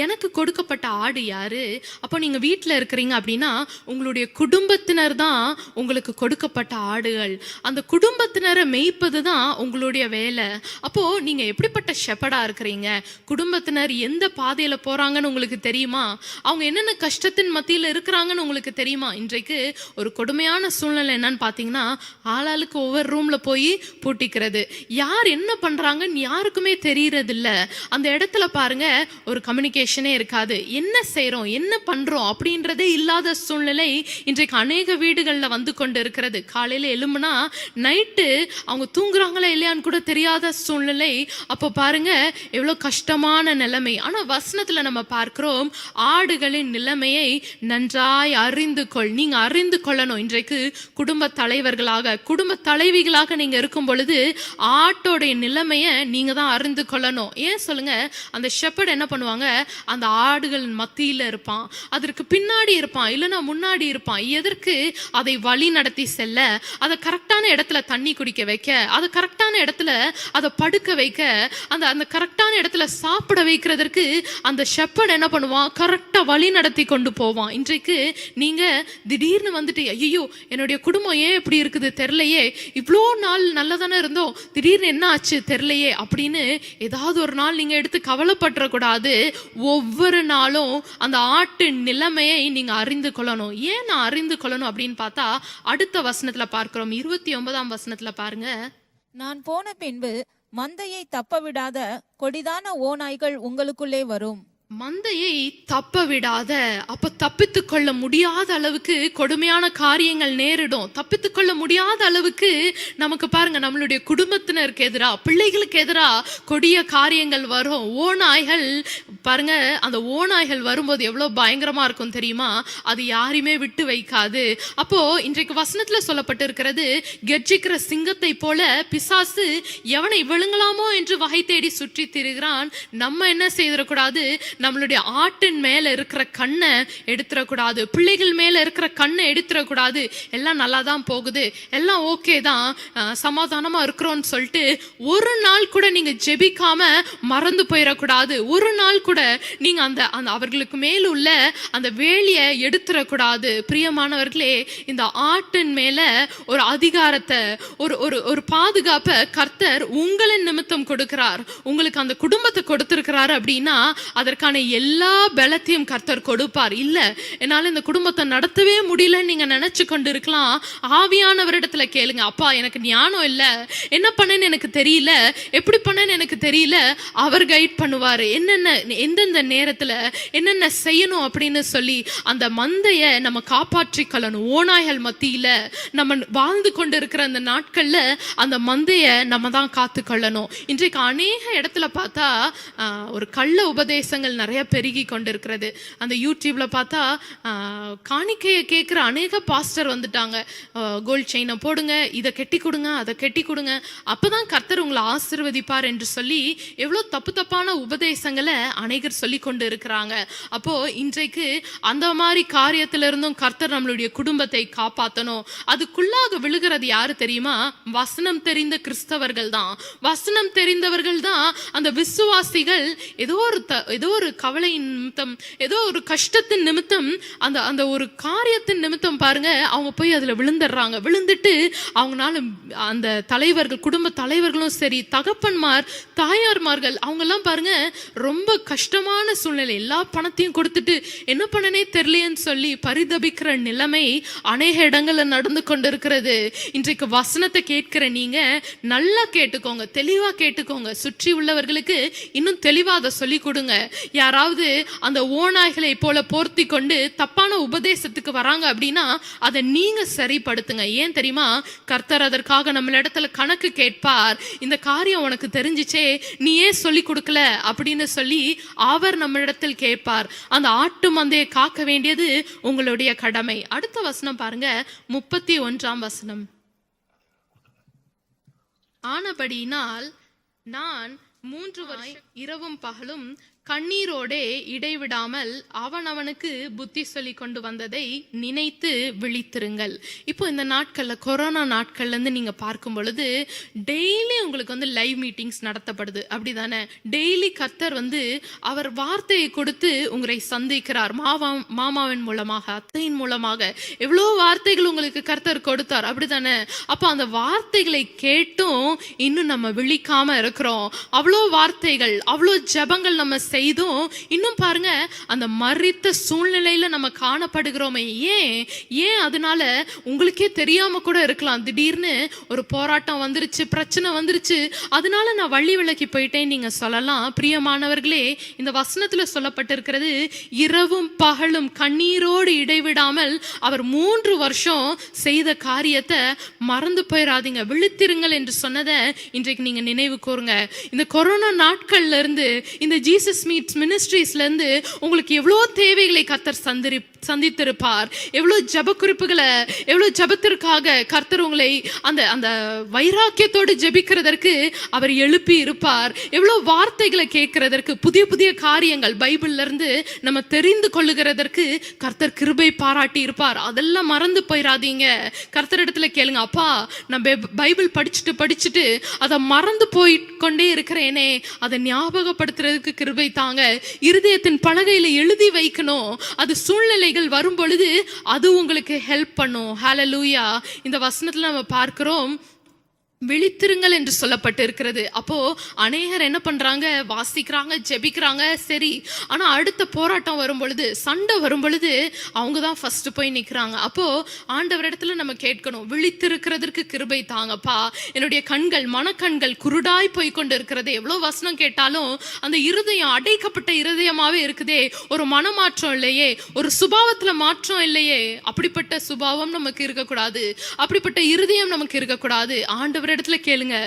A: எனக்கு கொடுக்கப்பட்ட ஆடு யாரு? அப்போ நீங்க வீட்டில் இருக்கிறீங்க அப்படின்னா உங்களுடைய குடும்பத்தினர் தான் உங்களுக்கு கொடுக்கப்பட்ட ஆடுகள். அந்த குடும்பத்தினரை மேய்ப்பது தான் உங்களுடைய வேலை. அப்போ நீங்க எப்படிப்பட்ட ஷெப்பர்டா இருக்கிறீங்க? குடும்பத்தினர் எந்த பாதையில போறாங்கன்னு உங்களுக்கு தெரியுமா? அவங்க என்னென்ன கஷ்டத்தின் மத்தியில இருக்கிறாங்கன்னு உங்களுக்கு தெரியுமா? இன்றைக்கு ஒரு கொடுமையான சூழ்நிலை என்னன்னு பாத்தீங்கன்னா, ஆளாளுக்கு ஒவ்வொரு ரூம்ல போய் பூட்டிக்கிறது. யார் என்ன பண்றாங்கன்னு யாருக்குமே தெரியறது இல்ல. அந்த இடத்துல பாருங்க ஒரு கம்யூனிகேஷனே இருக்காது. என்ன செய்யறோம், என்ன பண்றோம் அப்படின்றதே இல்லாத சூழ்நிலை இன்றைக்கு அநேக வீடுகள்ல வந்து கொண்டு இருக்கிறது. காலையில எழும்புனா நைட்டு அவங்க தூங்குறாங்களா இல்லையான்னு கூட தெரியாத சூழ்நிலை. அப்போ பாருங்க எவ்வளவு கஷ்டமான நிலைமை. ஆனா வசனத்துல நம்ம பார்க்கிறோம், ஆடுகளின் நிலைமையை நன்றாய் அறிந்து கொள். நீங்க அறிந்து கொள்ளணும். இன்றைக்கு குடும்ப தலைவர்களாக, குடும்ப தலைவிகளாக நீங்க இருக்கும் பொழுது ஆட்டோடைய நிலைமைய நீங்க தான் அறிந்து கொள்ளணும். ஏன் சொல்லுங்க? அந்த ஷெப்பர்ட் என்ன பண்ணுவாங்க? அந்த ஆடுகள் மத்தியில இருப்பான், அதற்கு பின்னாடி இருப்பான், இல்லைன்னா முன்னாடி இருப்பான். எதற்கு? அதை வழி நடத்தி செல்ல, அதை கரெக்டான இடத்துல தண்ணி குடிக்க வைக்க, அதை கரெக்டான இடத்துல அதை படுக்க வைக்க, அந்த கரெக்டான இடத்துல சாப்பிட வைக்கிறதற்கு அந்த ஷெப்பர்ட் என்ன பண்ணுவான்? கரெக்டா வழி நடத்தி கொண்டு போவான். இன்றைக்கு நீங்க திடீர்னு வந்துட்டு, ஐயோ என்னுடைய குடும்பம் ஏன் இப்படி இருக்குது தெரியலையே, இவ்வளோ நாள் நல்லதானே இருந்தோம், திடீர்னு என்ன ஆச்சு தெரியலையே அப்படின்னு ஏதாவது ஒரு நாள் நீங்க எடுத்து கவலைப்பட்டுற கூடாது. ஒவ்வொரு நாளும் அந்த ஆட்டின் நிலைமையை நீங்க அறிந்து கொள்ளணும். ஏன் நான் அறிந்து கொள்ளணும் அப்படின்னு பார்த்தா அடுத்த வசனத்துல பார்க்கிறோம். 29ஆம் வசனத்துல பாருங்க,
B: நான் போன பின்பு மந்தையை தப்ப விடாத கொடிதான ஓநாய்கள் உங்களுக்குள்ளே வரும்.
A: மந்தையை தப்ப விடாத. அப்ப தப்பித்துக் கொள்ள முடியாத அளவுக்கு கொடுமையான காரியங்கள் நேரிடும். தப்பித்துக் கொள்ள முடியாத அளவுக்கு நமக்கு பாருங்க நம்மளுடைய குடும்பத்தினருக்கு எதிரா, பிள்ளைகளுக்கு எதிரா கொடிய காரியங்கள் வரும். ஓநாய்கள் பாருங்க, அந்த ஓநாய்கள் வரும்போது எவ்வளவு பயங்கரமா இருக்கும் தெரியுமா? அது யாரையுமே விட்டு வைக்காது. அப்போ இன்றைக்கு வசனத்துல சொல்லப்பட்டு இருக்கிறது, கெர்ச்சிக்கிற சிங்கத்தை போல பிசாசு எவனை விழுங்கலாமோ என்று வகை தேடி சுற்றி திரிகிறான். நம்ம என்ன செய்திடக்கூடாது? நம்மளுடைய ஆட்டின் மேல இருக்கிற கண்ணை எடுத்துடக்கூடாது, பிள்ளைகள் மேல இருக்கிற கண்ணை எடுத்துடக்கூடாது. எல்லாம் நல்லா தான் போகுது, எல்லாம் ஓகே தான், சமாதானமா இருக்கிறோம்னு சொல்லிட்டு ஒரு நாள் கூட நீங்க ஜெபிக்காம மறந்து போயிடக்கூடாது. ஒரு நாள் கூட நீங்க அந்த அவர்களுக்கு மேல உள்ள அந்த வேலியை எடுத்துடக்கூடாது. பிரியமானவர்களே, இந்த ஆட்டின் மேல ஒரு அதிகாரத்தை, ஒரு பாதுகாப்பை கர்த்தர் உங்களின் நிமித்தம் கொடுக்கிறார். உங்களுக்கு அந்த குடும்பத்தை கொடுத்திருக்கிறாரு அப்படின்னா அதற்கான எல்லா பலத்தையும் கர்த்தர் கொடுப்பார். இல்ல என்னால இந்த குடும்பத்தை நடத்தவே முடியலன்னு நீங்க நினைச்சு கொண்டு இருக்கலாம். ஆவியானவரிடத்துல கேளுங்க, அப்பா எனக்கு ஞானம் இல்ல, என்ன பண்ணேன்னு எனக்கு தெரியல, எப்படி பண்ணேன்னு எனக்கு தெரியல. அவர் கைட் பண்ணுவாரு, என்னென்ன எந்தெந்த நேரத்துல என்னென்ன செய்யணும் அப்படின்னு சொல்லி அந்த மந்தைய நம்ம காப்பாற்றி கொள்ளணும். ஓநாய்கள் மத்தியில நம்ம வாழ்ந்து கொண்டு இருக்கிற அந்த நாட்கள்ல அந்த மந்தைய நம்ம தான் காத்து கொள்ளணும். இன்றைக்கு அநேக இடத்துல பார்த்தா ஒரு கள்ள உபதேசங்கள் காரியங்கள் நிறைய பெருகி கொண்டிருக்கிறது. அந்த யூடியூப்ல பார்த்தா காணிக்கையை கேட்குற அநேக பாஸ்டர் வந்துட்டாங்க. கோல்ட் செயினை போடுங்க, இதை கெட்டி கொடுங்க, அதை கெட்டி கொடுங்க, அப்பதான் கர்த்தர் உங்களை ஆசீர்வதிப்பார் என்று சொல்லி எவ்வளோ தப்பு தப்பான உபதேசங்களை அநேகர் சொல்லி கொண்டு இருக்கிறாங்க. அப்போ இன்றைக்கு அந்த மாதிரி காரியத்திலிருந்தும் கர்த்தர் நம்மளுடைய குடும்பத்தை காப்பாற்றணும். அதுக்குள்ளாக விழுகிறது யாரு தெரியுமா? வசனம் தெரிந்த கிறிஸ்தவர்கள் தான். வசனம் தெரிந்தவர்கள் தான் அந்த விசுவாசிகள் ஏதோ ஒரு கவலை நிமித்தம், ஏதோ ஒரு கஷ்டத்தின் நிமித்தம், அந்த அந்த ஒரு காரியத்தின் நிமித்தம் பாருங்க, அவங்க போய் அதுல விழுந்துடுறாங்க. விழுந்துட்டு அவங்களால அந்த தலைவர்கள், குடும்ப தலைவர்களும் சரி, தகப்பன்மார், தாயார்மார்கள், அவங்க எல்லாம் பாருங்க ரொம்ப கஷ்டமான சூழ்நிலை, எல்லா பணத்தையும் கொடுத்துட்டு என்ன பண்ணனே தெரியலையேன்னு சொல்லி பரிதபிக்கிற நிலைமை அநேக இடங்கள்ல நடந்து கொண்டிருக்கிறது. இன்றைக்கு வசனத்தை கேட்கிற நீங்க நல்லா கேட்டுக்கோங்க, தெளிவா கேட்டுக்கோங்க. சுற்றி உள்ளவர்களுக்கு இன்னும் தெளிவா அதை சொல்லி கொடுங்க. யாராவது அந்த ஓநாய்களை போல போர்த்தி கொண்டு தப்பான உபதேசத்துக்கு வராங்க அப்படின்னா அதை நீங்க சரிப்படுத்துங்க. ஏன் தெரியுமா? கர்த்தர் அதற்காக நம்ம இடத்துல கணக்கு கேட்பார். இந்த காரியம் உனக்கு தெரிஞ்சிச்சே, நீ ஏன் சொல்லி கொடுக்கல அப்படின்னு சொல்லி அவர் நம்ம இடத்தில் கேட்பார். அந்த ஆட்டு மந்தையை காக்க வேண்டியது உங்களுடைய கடமை. அடுத்த வசனம் பாருங்க, 31ஆம் வசனம். ஆனபடியினால் நான் 3 வருஷம் இரவும் பகலும் கண்ணீரோடே இடைவிடாமல் அவனுக்கு புத்தி சொல்லி கொண்டு வந்ததை நினைத்து விழித்திருங்கள். இப்போ இந்த நாட்கள்ல, கொரோனா நாட்கள்ல இருந்து நீங்க பார்க்கும் பொழுது டெய்லி உங்களுக்கு லைவ் மீட்டிங்ஸ் நடத்தப்படுது, அப்படிதானே? டெய்லி கர்த்தர் அவர் வார்த்தையை கொடுத்து உங்களை சந்திக்கிறார். மாமாவின் மூலமாக, அத்தையின் மூலமாக எவ்வளோ வார்த்தைகள் உங்களுக்கு கர்த்தர் கொடுத்தார், அப்படிதானே? அப்போ அந்த வார்த்தைகளை கேட்டும் இன்னும் நம்ம விழிக்காம இருக்கிறோம். அவ்வளோ வார்த்தைகள், அவ்வளோ ஜெபங்கள் நம்ம செய்தும் இன்னும் பாருங்க அந்த மரித்த சூழ்நிலையில நம்ம காணப்படுகிறோமே. ஏன் அதனால உங்களுக்கே தெரியாம கூட இருக்கலாம். திடீர்னு ஒரு போராட்டம் வந்துருச்சு, பிரச்சனை வந்துருச்சு, அதனால நான் வழி விலக்கி போயிட்டேன் நீங்க சொல்லலாம். பிரியமானவர்களே, இந்த வசனத்துல சொல்லப்பட்டிருக்கிறது, இரவும் பகலும் கண்ணீரோடு இடைவிடாமல் அவர் 3 வருஷம் செய்த காரியத்தை மறந்து போயிடாதீங்க, விழித்திருங்கள் என்று சொன்னதை இன்றைக்கு நீங்க நினைவு கூறுங்க. இந்த கொரோனா நாட்கள்ல இருந்து, இந்த ஜீசஸ் மீட்ஸ் மினிஸ்ட்ரீஸ்ல இருந்து உங்களுக்கு எவ்வளவு தேவைகளை கர்த்தர் சந்தித்திருப்பார். எவ்வளவு ஜெப குறிப்புகளை, எவ்வளவு ஜெபத்திற்காக கர்த்தர் உங்களை அந்த வைராக்கியத்தோடு ஜெபிக்கிறதற்கு அவர் எழுப்பி இருப்பார். எவ்வளவு வார்த்தைகளை கேட்கிறதற்கு, புதிய புதிய காரியங்கள் பைபிள்ல இருந்து நம்ம தெரிந்து கொள்ளுகிறதற்கு கர்த்தர் கிருபை பாராட்டி இருப்பார். அதெல்லாம் மறந்து போயிடாதீங்க. கர்த்தர் இடத்துல கேளுங்க, அப்பா நான் பைபிள் படிச்சுட்டு அதை மறந்து போய்கொண்டே இருக்கிறேனே, அதை ஞாபகப்படுத்துறதுக்கு கிருபை தாங்க. இருதயத்தின் பலகையில எழுதி வைக்கணும். அது சூழ்நிலைகள் வரும் பொழுது அது உங்களுக்கு ஹெல்ப் பண்ணும். ஹல்லேலூயா. இந்த வசனத்துல நம்ம பார்க்கிறோம், விழித்திருங்கள் என்று சொல்லப்பட்டு இருக்கிறது. அப்போ அநேகர் என்ன பண்றாங்க? வாசிக்கிறாங்க, ஜெபிக்கிறாங்க, சரி. ஆனா அடுத்த போராட்டம் வரும் பொழுது, சண்டை வரும் பொழுது அவங்க தான் ஃபர்ஸ்ட் போய் நிக்கிறாங்க. அப்போ ஆண்டவர் இடத்துல நம்ம கேட்கணும், விழித்திருக்கிறதுக்கு கிருபை தாங்கப்பா. என்னுடைய கண்கள், மனக்கண்கள் குருடாய் போய் கொண்டு இருக்கிறது. எவ்வளவு வசனம் கேட்டாலும் அந்த இருதயம் அடைக்கப்பட்ட இருதயமாவே இருக்குதே, ஒரு மனமாற்றம் இல்லையே, ஒரு சுபாவத்துல மாற்றம் இல்லையே. அப்படிப்பட்ட சுபாவம் நமக்கு இருக்கக்கூடாது, அப்படிப்பட்ட இருதயம் நமக்கு இருக்கக்கூடாது. ஆண்டவர் இடத்துல கேளுங்க,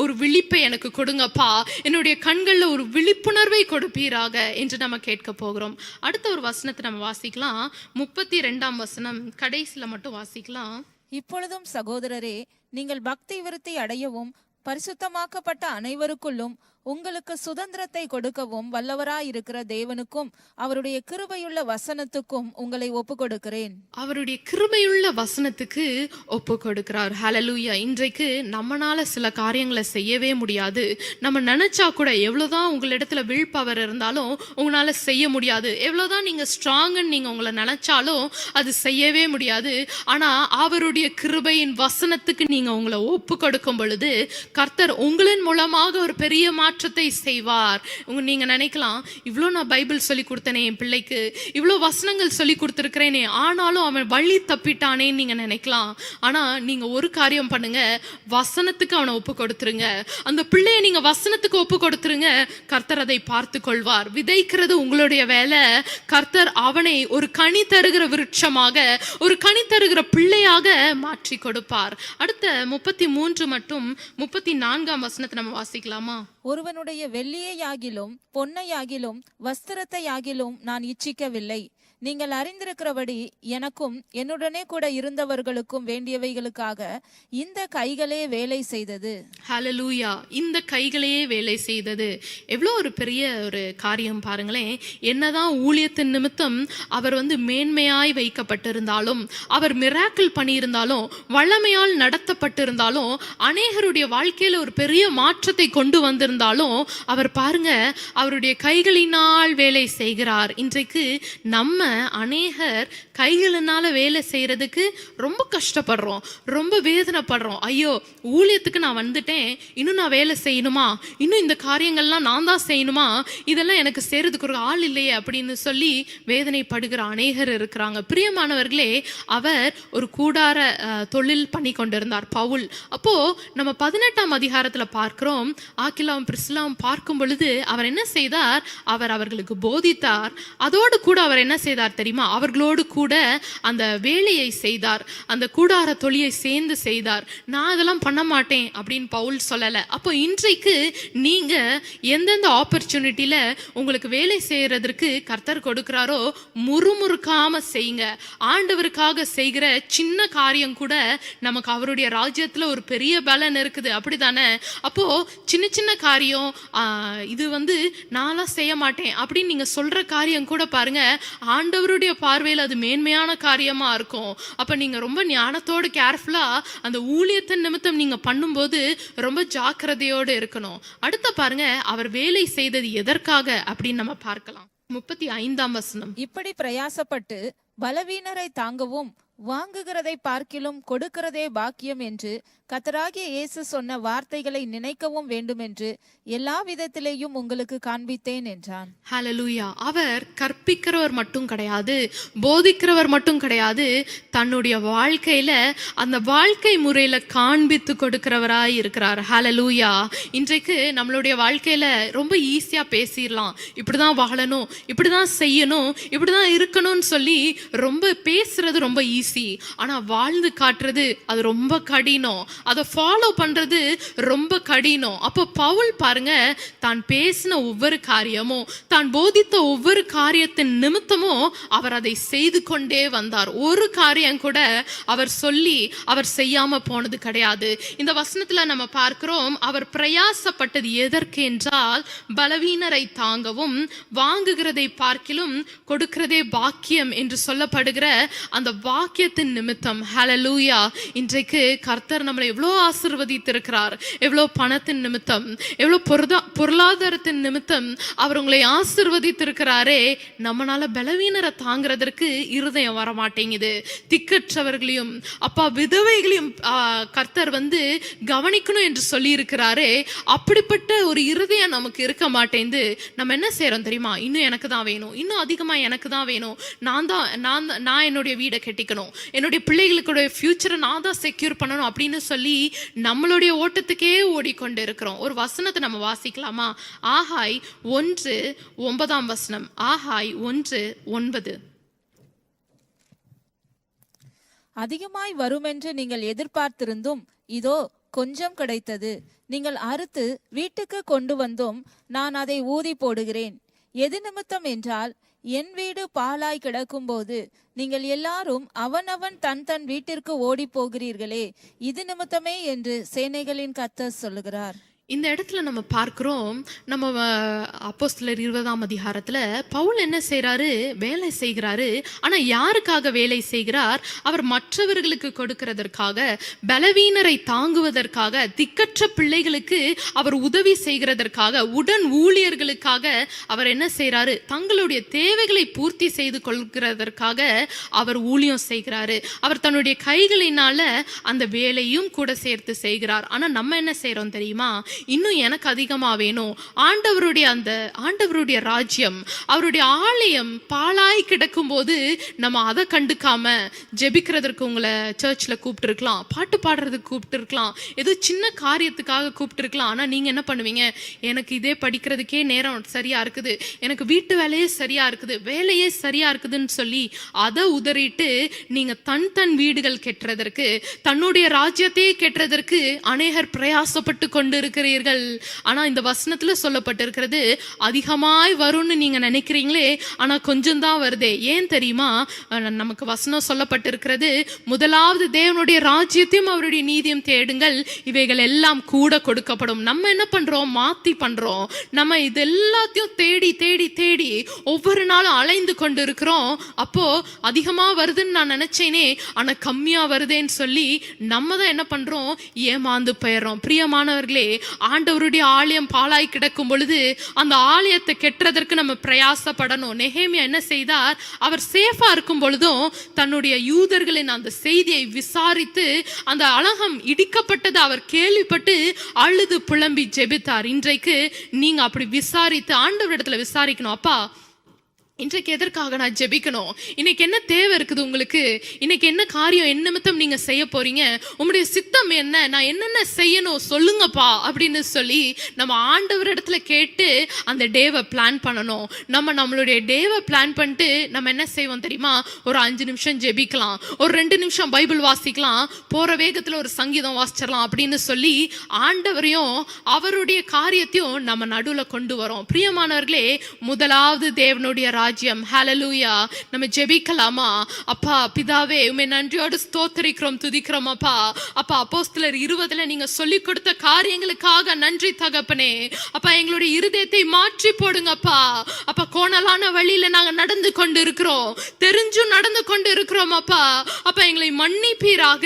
A: ஒரு விழிப்பை எனக்கு கொடுங்கப்பா, என்னுடைய கண்கள்ல ஒரு விழிப்புணர்வை கொடுப்பீராக என்று நம்ம கேட்க போகிறோம். அடுத்த ஒரு வசனத்தை நம்ம வாசிக்கலாம். 32ஆம் வசனம் கடைசியில மட்டும் வாசிக்கலாம்.
B: இப்பொழுதும் சகோதரரே, நீங்கள் பக்தி விருத்தி அடையவும் பரிசுத்தமாக்கப்பட்ட அனைவருக்குள்ளும் உங்களுக்கு சுதந்திரத்தை கொடுக்கவும் வல்லவராயிருக்கிற தேவனுக்கும் அவருடைய கிருபையுள்ள வசனத்துக்கும் உங்களை ஒப்பு கொடுக்கிறேன்.
A: அவருடைய கிருபையுள்ள வசனத்துக்கு ஒப்பு கொடுக்கிறார். ஹல்லேலூயா. இன்றைக்கு நம்மனால சில காரியங்களை செய்யவே முடியாது. நம்ம நினைச்சா கூட, எவ்வளவுதான் உங்களிடத்துல வில் பவர் இருந்தாலும் உங்களால செய்ய முடியாது. எவ்வளவுதான் நீங்க ஸ்ட்ராங்னு நீங்க உங்களை நினைச்சாலும் அது செய்யவே முடியாது. ஆனா அவருடைய கிருபையின் வசனத்துக்கு நீங்க உங்களை ஒப்பு கொடுக்கும் பொழுது கர்த்தர் உங்களின் மூலமாக ஒரு பெரிய மாற்றத்தை செய்வார். நீங்க நினைக்கலாம், இவ்வளோ நான் பைபிள் சொல்லி கொடுத்தனே என் பிள்ளைக்கு, இவ்வளோ வசனங்கள் சொல்லி கொடுத்துருக்கிறேனே, ஆனாலும் அவன் வழி தப்பிட்டானேன்னு நீங்க நினைக்கலாம். ஆனா நீங்க ஒரு காரியம் பண்ணுங்க, வசனத்துக்கு அவனை ஒப்பு கொடுத்துருங்க. அந்த பிள்ளைய நீங்க வசனத்துக்கு ஒப்பு கொடுத்துருங்க, கர்த்தர் அதை பார்த்து கொள்வார். விதைக்கிறது உங்களுடைய வேலை. கர்த்தர் அவனை ஒரு கனி தருகிற விருட்சமாக, ஒரு கனி தருகிற பிள்ளையாக மாற்றி கொடுப்பார். அடுத்த 33 மற்றும் 34ஆம் வசனத்தை நம்ம வாசிக்கலாமா?
B: ஒருவனுடைய வெள்ளியையாகிலும் பொன்னையாகிலும் வஸ்திரத்தையாகிலும் நான் இச்சிக்கவில்லை. நீங்கள் அறிந்திருக்கிறபடி எனக்கும் என்னுடனே கூட இருந்தவர்களுக்கும் வேண்டியவைகளுக்காக இந்த கைகளே வேலை செய்தது.
A: ஹalleluya. இந்த கைகளையே வேலை செய்தது. எவ்வளோ ஒரு பெரிய ஒரு காரியம் பாருங்களேன். என்னதான் ஊழியத்தின் நிமித்தம் அவர் மேன்மையாய் வைக்கப்பட்டிருந்தாலும், அவர் மிராக்கிள் பண்ணியிருந்தாலும், வல்லமையால் நடத்தப்பட்டிருந்தாலும், அநேகருடைய வாழ்க்கையில ஒரு பெரிய மாற்றத்தை கொண்டு வந்திருந்தாலும், அவர் பாருங்க அவருடைய கைகளினால் வேலை செய்கிறார். இன்றைக்கு நம்ம அநேகர் கைகளினால வேலை செய்யறதுக்கு ரொம்ப கஷ்டப்படுறோம், ரொம்ப வேதனைப்படுறோம். ஐயோ, ஊழியத்துக்கு நான் வந்துட்டேன், இன்னும் நான் வேலை செய்யணுமா, இன்னும் இந்த காரியங்கள்லாம் நான் தான் செய்யணுமா, இதெல்லாம் எனக்கு செய்யறதுக்கு ஒரு ஆள் இல்லையே அப்படின்னு சொல்லி வேதனைப்படுகிற அநேகர் இருக்கிறாங்க. பிரியமானவர்களே, அவர் ஒரு கூடார தொழில் பண்ணி கொண்டிருந்தார் பவுல். அப்போ நம்ம 18ஆம் அதிகாரத்துல பார்க்கிறோம், ஆக்கிலாவும் பிரிஸ்கில்லாவும் பார்க்கும் பொழுது அவர் என்ன செய்தார், அவர் அவர்களுக்கு போதித்தார். அதோடு கூட அவர் என்ன செய்தார் தெரியுமா, அவர்களோடு கூட அந்த வேலையை செய்தார், அந்த கூடார தொழிலை சேர்ந்து செய்தார். நான் அதெல்லாம் பண்ண மாட்டேன் அப்படின்னு பவுல் சொல்லல. அப்போ இன்றைக்கு நீங்க எந்தெந்த ஆப்பர்ச்சுனிட்டியில உங்களுக்கு வேலை செய்யறதற்கு கர்த்தர் கொடுக்கிறாரோ முறுமுறுக்காம செய்யுங்க. ஆண்டவருக்காக செய்கிற சின்ன காரியம் கூட நமக்கு அவருடைய ராஜ்யத்துல ஒரு பெரிய பலன் இருக்குது, அப்படித்தானே? அப்போ சின்ன சின்ன காரியம், இது நான்லாம் செய்ய மாட்டேன் அப்படின்னு நீங்க சொல்ற காரியம் கூட பாருங்க, ஆண்டவருடைய பார்வையில் அது மேன்மையான காரியமா இருக்கும். அப்ப நீங்க ரொம்ப ஞானத்தோடு கேர்ஃபுல்லா அந்த ஊழியத்தின் நிமித்தம் நீங்க பண்ணும்போது ரொம்ப ஜாக்கிரதையோடு இருக்கணும். அடுத்த பாருங்க, அவர் வேலை செய்தது எதற்காக அப்படின்னு நம்ம பார்க்கலாம். 35ஆம் வசனம்.
B: இப்படி பிரயாசப்பட்டு பலவீனரை தாங்கவும் வாங்குகிறதை பார்க்கிலும் கொடுக்கிறதே பாக்கியம் என்று கர்த்தராகிய இயேசு சொன்ன வார்த்தைகளை நினைக்கவும் வேண்டும் என்று எல்லா விதத்திலேயும் உங்களுக்கு காண்பித்தேன் என்றான்.
A: ஹalleluya. அவர் கற்பிக்கிறவர் மட்டும் கிடையாது, போதிக்கிறவர் மட்டும் கிடையாது, தன்னுடைய வாழ்க்கையில அந்த வாழ்க்கை முறையில காண்பித்து கொடுக்கிறவராய் இருக்கிறார். ஹalleluya. இன்றைக்கு நம்மளுடைய வாழ்க்கையில ரொம்ப ஈஸியா பேசிடலாம், இப்படிதான் வாழணும், இப்படிதான் செய்யணும், இப்படிதான் இருக்கணும்னு சொல்லி ரொம்ப பேசுறது ரொம்ப ஈஸி. ஆனா வாழ்ந்து காட்டுறது அது ரொம்ப கடினம், அதை ஃபாலோ பண்றது ரொம்ப கடினம். அப்போ பவுல் பாருங்க, தான் பேசின ஒவ்வொரு காரியமும், தான் போதித்த ஒவ்வொரு காரியத்தின் நிமித்தமும் அவர் அதை செய்து கொண்டே வந்தார். ஒரு காரியம் கூட அவர் சொல்லி அவர் செய்யாம போனது கிடையாது. இந்த வசனத்துல நம்ம பார்க்கிறோம், அவர் பிரயாசப்பட்டது எதற்கு என்றால் பலவீனரை தாங்கவும் வாங்குகிறதை பார்க்கிலும் கொடுக்கிறதே பாக்கியம் என்று சொல்லப்படுகிற அந்த பாக்கியத்தின் நிமித்தம். ஹalleluya. இன்றைக்கு கர்த்தர் நம்மளை எவ்வளோ ஆசீர்வதித்திருக்கிறார், எவ்வளோ பணத்தின் நிமித்தம், எவ்வளோ பொருளாதாரத்தின் நிமித்தம் அவர் உங்களை ஆசீர்வதித்திருக்கிறாரே. நம்மளால பலவீனரை தாங்கிறதற்கு இருதயம் வரமாட்டேங்குது. திக்கற்றவர்களையும் அப்பா விதவைகளையும் கர்த்தர் கவனிக்கணும் என்று சொல்லி இருக்கிறாரே. அப்படிப்பட்ட ஒரு இருதயம் நமக்கு இருக்க மாட்டேங்குது. நம்ம என்ன செய்யறோம் தெரியுமா, இன்னும் எனக்கு தான் வேணும், இன்னும் அதிகமா எனக்கு தான் வேணும், நான் என்னுடைய வீடை கட்டிக்கணும், என்னுடைய பிள்ளைகளுடைய ஃபியூச்சரை நான் தான் செக்யூர் பண்ணணும் அப்படின்னு சொல்லி நம்மளுடைய ஓட்டத்துக்கே ஓடிக்கொண்டு இருக்கிறோம். ஒரு வசனத்தை நம்ம வாசிக்கலாமா? ஆகாய் 1:9 வசனம். ஆகாய் 1:9.
B: அதிகமாய் வருமென்று நீங்கள் எதிர்பார்த்திருந்தும் இதோ கொஞ்சம் கிடைத்தது. நீங்கள் அறுத்து வீட்டுக்கு கொண்டு வந்தும் நான் அதை ஊதி போடுகிறேன். எது நிமித்தம் என்றால், என் வீடு பாழாய் கிடக்கும்போது நீங்கள் எல்லாரும் அவனவன் தன் தன் வீட்டிற்கு ஓடி போகிறீர்களே, இது நிமித்தமே என்று சேனைகளின் கர்த்தர் சொல்லுகிறார்.
A: இந்த இடத்துல நம்ம பார்க்கிறோம், நம்ம அப்போஸ்தலர் 20ஆம் அதிகாரத்துல பவுல் என்ன செய்யறாரு, வேலை செய்கிறாரு. ஆனா யாருக்காக வேலை செய்கிறார்? அவர் மற்றவர்களுக்கு கொடுக்கிறதற்காக, பலவீனரை தாங்குவதற்காக, திக்கற்ற பிள்ளைகளுக்கு அவர் உதவி செய்கிறதற்காக, உடன் ஊழியர்களுக்காக அவர் என்ன செய்யறாரு, தங்களுடைய தேவைகளை பூர்த்தி செய்து கொள்கிறதற்காக அவர் ஊழியம் செய்கிறாரு. அவர் தன்னுடைய கைகளினால அந்த வேலையும் கூட சேர்த்து செய்கிறார். ஆனா நம்ம என்ன செய்யறோம் தெரியுமா, இன்னும் எனக்கு அதிகமா வேணும், ஆண்டவருடைய ராஜ்யம், அவருடைய ஆலயம் பாழாய் கிடக்கும் போது நம்ம அதை கண்டுக்காம ஜெபிக்கிறதற்கு உங்களை சர்ச்ல கூப்பிட்டு இருக்கலாம், பாட்டு பாடுறதுக்கு கூப்பிட்டு இருக்கலாம், ஏதோ சின்ன காரியத்துக்காக கூப்பிட்டு இருக்கலாம். ஆனா நீங்க என்ன பண்ணுவீங்க, எனக்கு இதே படிக்கிறதுக்கே நேரம் சரியா இருக்குது, எனக்கு வீட்டு வேலையே சரியா இருக்குது, வேலையே சரியா இருக்குதுன்னு சொல்லி அதை உதறிட்டு நீங்க தன் வீடுகள் கெட்டுறதற்கு, தன்னுடைய ராஜ்யத்தையே கெட்டுறதற்கு அநேகர் பிரயாசப்பட்டு கொண்டு இருக்கிற பார்க்கிறீர்கள். ஆனா இந்த வசனத்துல சொல்லப்பட்டிருக்கிறது அதிகமாய் வரும்னு நீங்க நினைக்கிறீங்களே, ஆனா கொஞ்சம் தான் வருதே. ஏன் தெரியுமா? நமக்கு வசனம் சொல்லப்பட்டிருக்கிறது, முதலாவது தேவனுடைய ராஜ்யத்தையும் அவருடைய நீதியும் தேடுங்கள், இவைகள் எல்லாம் கூட கொடுக்கப்படும். நம்ம என்ன பண்றோம்? மாத்தி பண்றோம். நம்ம இது எல்லாத்தையும் தேடி தேடி தேடி ஒவ்வொரு நாளும் அலைந்து கொண்டு இருக்கிறோம். அப்போ அதிகமா வருதுன்னு நான் நினைச்சேனே, ஆனா கம்மியா வருதேன்னு சொல்லி நம்ம தான் என்ன பண்றோம்? ஏமாந்து போயிடுறோம். பிரியமானவர்களே, ஆண்டவருடைய ஆலயம் பாழாய் கிடக்கும் பொழுது அந்த ஆலயத்தை கெட்டுறதற்கு நம்ம பிரயாசப்படணும். நெகேமியா என்ன செய்தார்? அவர் சேஃபா இருக்கும் பொழுதும் தன்னுடைய யூதர்களின் அந்த செய்தியை விசாரித்து அந்த அலகம் இடிக்கப்பட்டது அவர் கேள்விப்பட்டு அழுது புலம்பி ஜெபித்தார். இன்றைக்கு நீங்க அப்படி விசாரித்து ஆண்டவரிடத்துல விசாரிக்கணும். அப்பா, இன்றைக்கு எதற்காக நான் ஜெபிக்கணும்? இன்னைக்கு என்ன தேவை இருக்குது உங்களுக்கு? இன்னைக்கு என்ன காரியம், என்ன நிமித்தம் நீங்க செய்ய போறீங்க? உங்களுடைய சித்தம் என்ன? நான் என்னென்ன செய்யணும் சொல்லுங்கப்பா அப்படின்னு சொல்லி நம்ம ஆண்டவரிடத்துல கேட்டு அந்த டேவை பிளான் பண்ணணும். நம்மளுடைய டேவை பிளான் பண்ணிட்டு நம்ம என்ன செய்வோம் தெரியுமா? ஒரு 5 நிமிஷம் ஜெபிக்கலாம், ஒரு 2 நிமிஷம் பைபிள் வாசிக்கலாம், போற வேகத்துல ஒரு சங்கீதம் வாசிச்சிடலாம் அப்படின்னு சொல்லி ஆண்டவரையும் அவருடைய காரியத்தையும் நம்ம நடுவுல கொண்டு வரோம். பிரியமானவர்களே, முதலாவது தேவனுடைய ராஜ்யம். ஹல்லேலூயா. நம்ம ஜெபிக்கலாமா? அப்பா பிதாவே, உம்மை நன்றியோடு ஸ்தோத்திரிக்கிறோம், துதிக்கிறோம் அப்பா. அப்பா, அப்போஸ்தலர் 20 நீங்க சொல்லி கொடுத்த காரியங்களுக்காக நன்றி தகப்பனே. அப்பா, எங்களுடைய இருதயத்தை மாற்றி போடுங்கப்பா. அப்பா, கோணலான வழியில நாங்க நடந்து கொண்டு இருக்கிறோம், தெரிஞ்சும் நடந்து கொண்டு இருக்கிறோம் அப்பா. அப்பா, எங்களை மன்னிப்பீராக,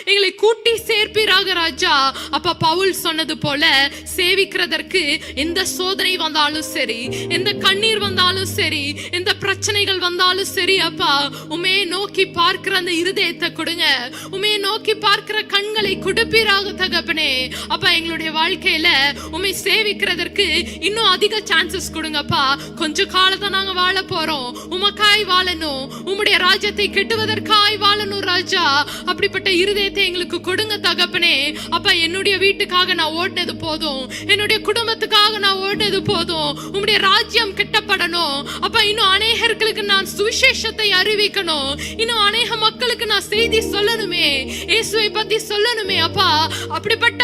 A: எங்களை கூட்டி சேர்ப்பீராக ராஜா. அப்பா, பவுல் சொன்னது போல சேவிக்கிறதற்கு எந்த சோதனை வந்தாலும் சரி, எந்த கண்ணீர் வந்தாலும் சரி, எந்த பிரச்சனைகள் வந்தாலும் சரி அப்பா, உம்மையே நோக்கி பார்க்கிற அந்த இருதயத்தை கொடுங்க, உம்மையே நோக்கி பார்க்கிற கண்களை கொடுப்பீராக தகப்பனே. அப்பா, எங்களுடைய வாழ்க்கையில உம்மை சேவிக்கிறதற்கு இன்னும் அதிக சான்சஸ் கொடுங்கப்பா. கொஞ்ச காலத்தை நாங்க வாழ போறோம், உமக்காய் வாழணும், உம்முடைய ராஜ்யத்தை கெட்டுவதற்காய் வாழணும் ராஜா. அப்படிப்பட்ட இருதயத்தை எங்களுக்கு கொடுங்க தகப்பனே. அப்பா, என்னுடைய வீட்டுக்காக நான் ஓடினது போதும், என்னுடைய குடும்பத்துக்காக நான் ஓடினது போதும், உம்முடைய ராஜ்யம் கெட்டப்படணும் அப்பா. இன்னும் அநேகர்களுக்கு நான் சுவிசேஷத்தை அறிவிக்கணும், இன்னும் அநேக மக்களுக்கு நான் செய்தி சொல்லணுமே, இயேசுவை பத்தி சொல்லணுமே அப்பா. அப்படிப்பட்ட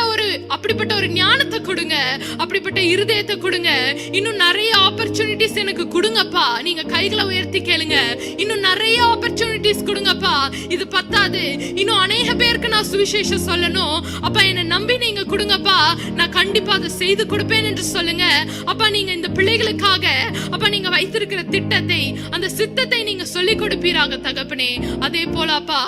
A: ஒரு ஞானத்தை கொடுங்க, அப்படிப்பட்ட இருதயத்தை கொடுங்க. இன்னும் நிறைய ஆப்பர்ச்சுனிட்டிஸ் எனக்கு கொடுங்கப்பா. நீங்க கைகளை உயர்த்தி கேளுங்க, இன்னும் நிறைய ஆப்பர்ச்சுனிட்டிஸ் கொடுங்கப்பா. இது பத்தாது, இன்னும் அநேக பேருக்கு நான் சுவிசேஷம் சொல்லணும் அப்பா. என்னை நம்பி நீங்க கொடுங்கப்பா, நான் கண்டிப்பா அதை செய்து கொடுப்பேன் என்று சொல்லுங்க அப்பா. நீங்க இந்த பிள்ளைகளுக்காக அப்பா நீங்க வைத்திருக்கிற திட்டத்தை, அந்த சித்தத்தை நீங்க சொல்லிக் கொடுப்பீராக தகப்பனே. அதே போல அப்பா,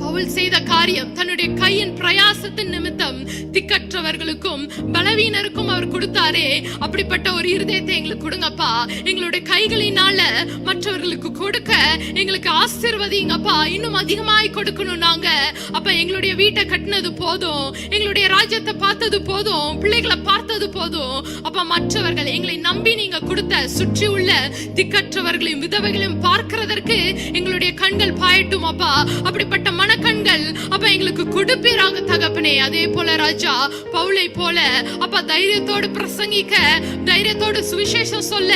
A: பவுல் செய்த காரியம், தன்னுடைய கையின் பிரயாசத்தின் நிமித்தம் திக்கற்றவர்களுக்கும் பலவீனருக்கும் அவர் கொடுத்தாரே, அப்படிப்பட்ட ஒரு இருதயத்தை எங்களுக்கு கொடுங்கப்பா. எங்களுடைய கைகளினால மற்றவர்களுக்கு கொடுக்க எங்களுக்கு ஆசீர்வதிங்கப்பா. இன்னும் அதிகமாய் கொடுக்கணும் நாங்க அப்ப. எங்களுடைய வீட்டை கட்டினது போதும், எங்களுடைய ராஜ்யத்தை பார்த்தது போதும், பிள்ளைகளை பார்த்தது போதும் அப்ப. மற்றவர்கள் எங்களை நம்பி நீங்க கொடுத்த சுற்றி உள்ள திக்கற்றவர்களையும் விதவைகளையும் பார்க்கிறதற்கு எங்களுடைய கண்கள் பாயட்டும் அப்பா. அப்படிப்பட்ட மனக்கண்கள் அப்ப எங்களுக்கு கொடுப்பீராக தகப்பனே. அதே போல ராஜா, பவுலை போல அப்ப தைரியத்தோடு பிரசங்கிக்க, தைரியத்தோடு சுவிசேஷம் சொல்ல,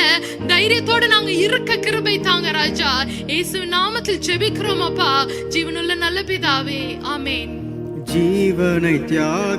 A: தைரியத்தோடு நாங்க இருக்க கிருபை தாங்க ராஜா. இயேசு நாமத்தில் ஜெபிக்கிறோம் அப்பா, ஜீவனுள்ள நல்ல பிதாவே, ஆமென்.
C: ஜீவனை தியாக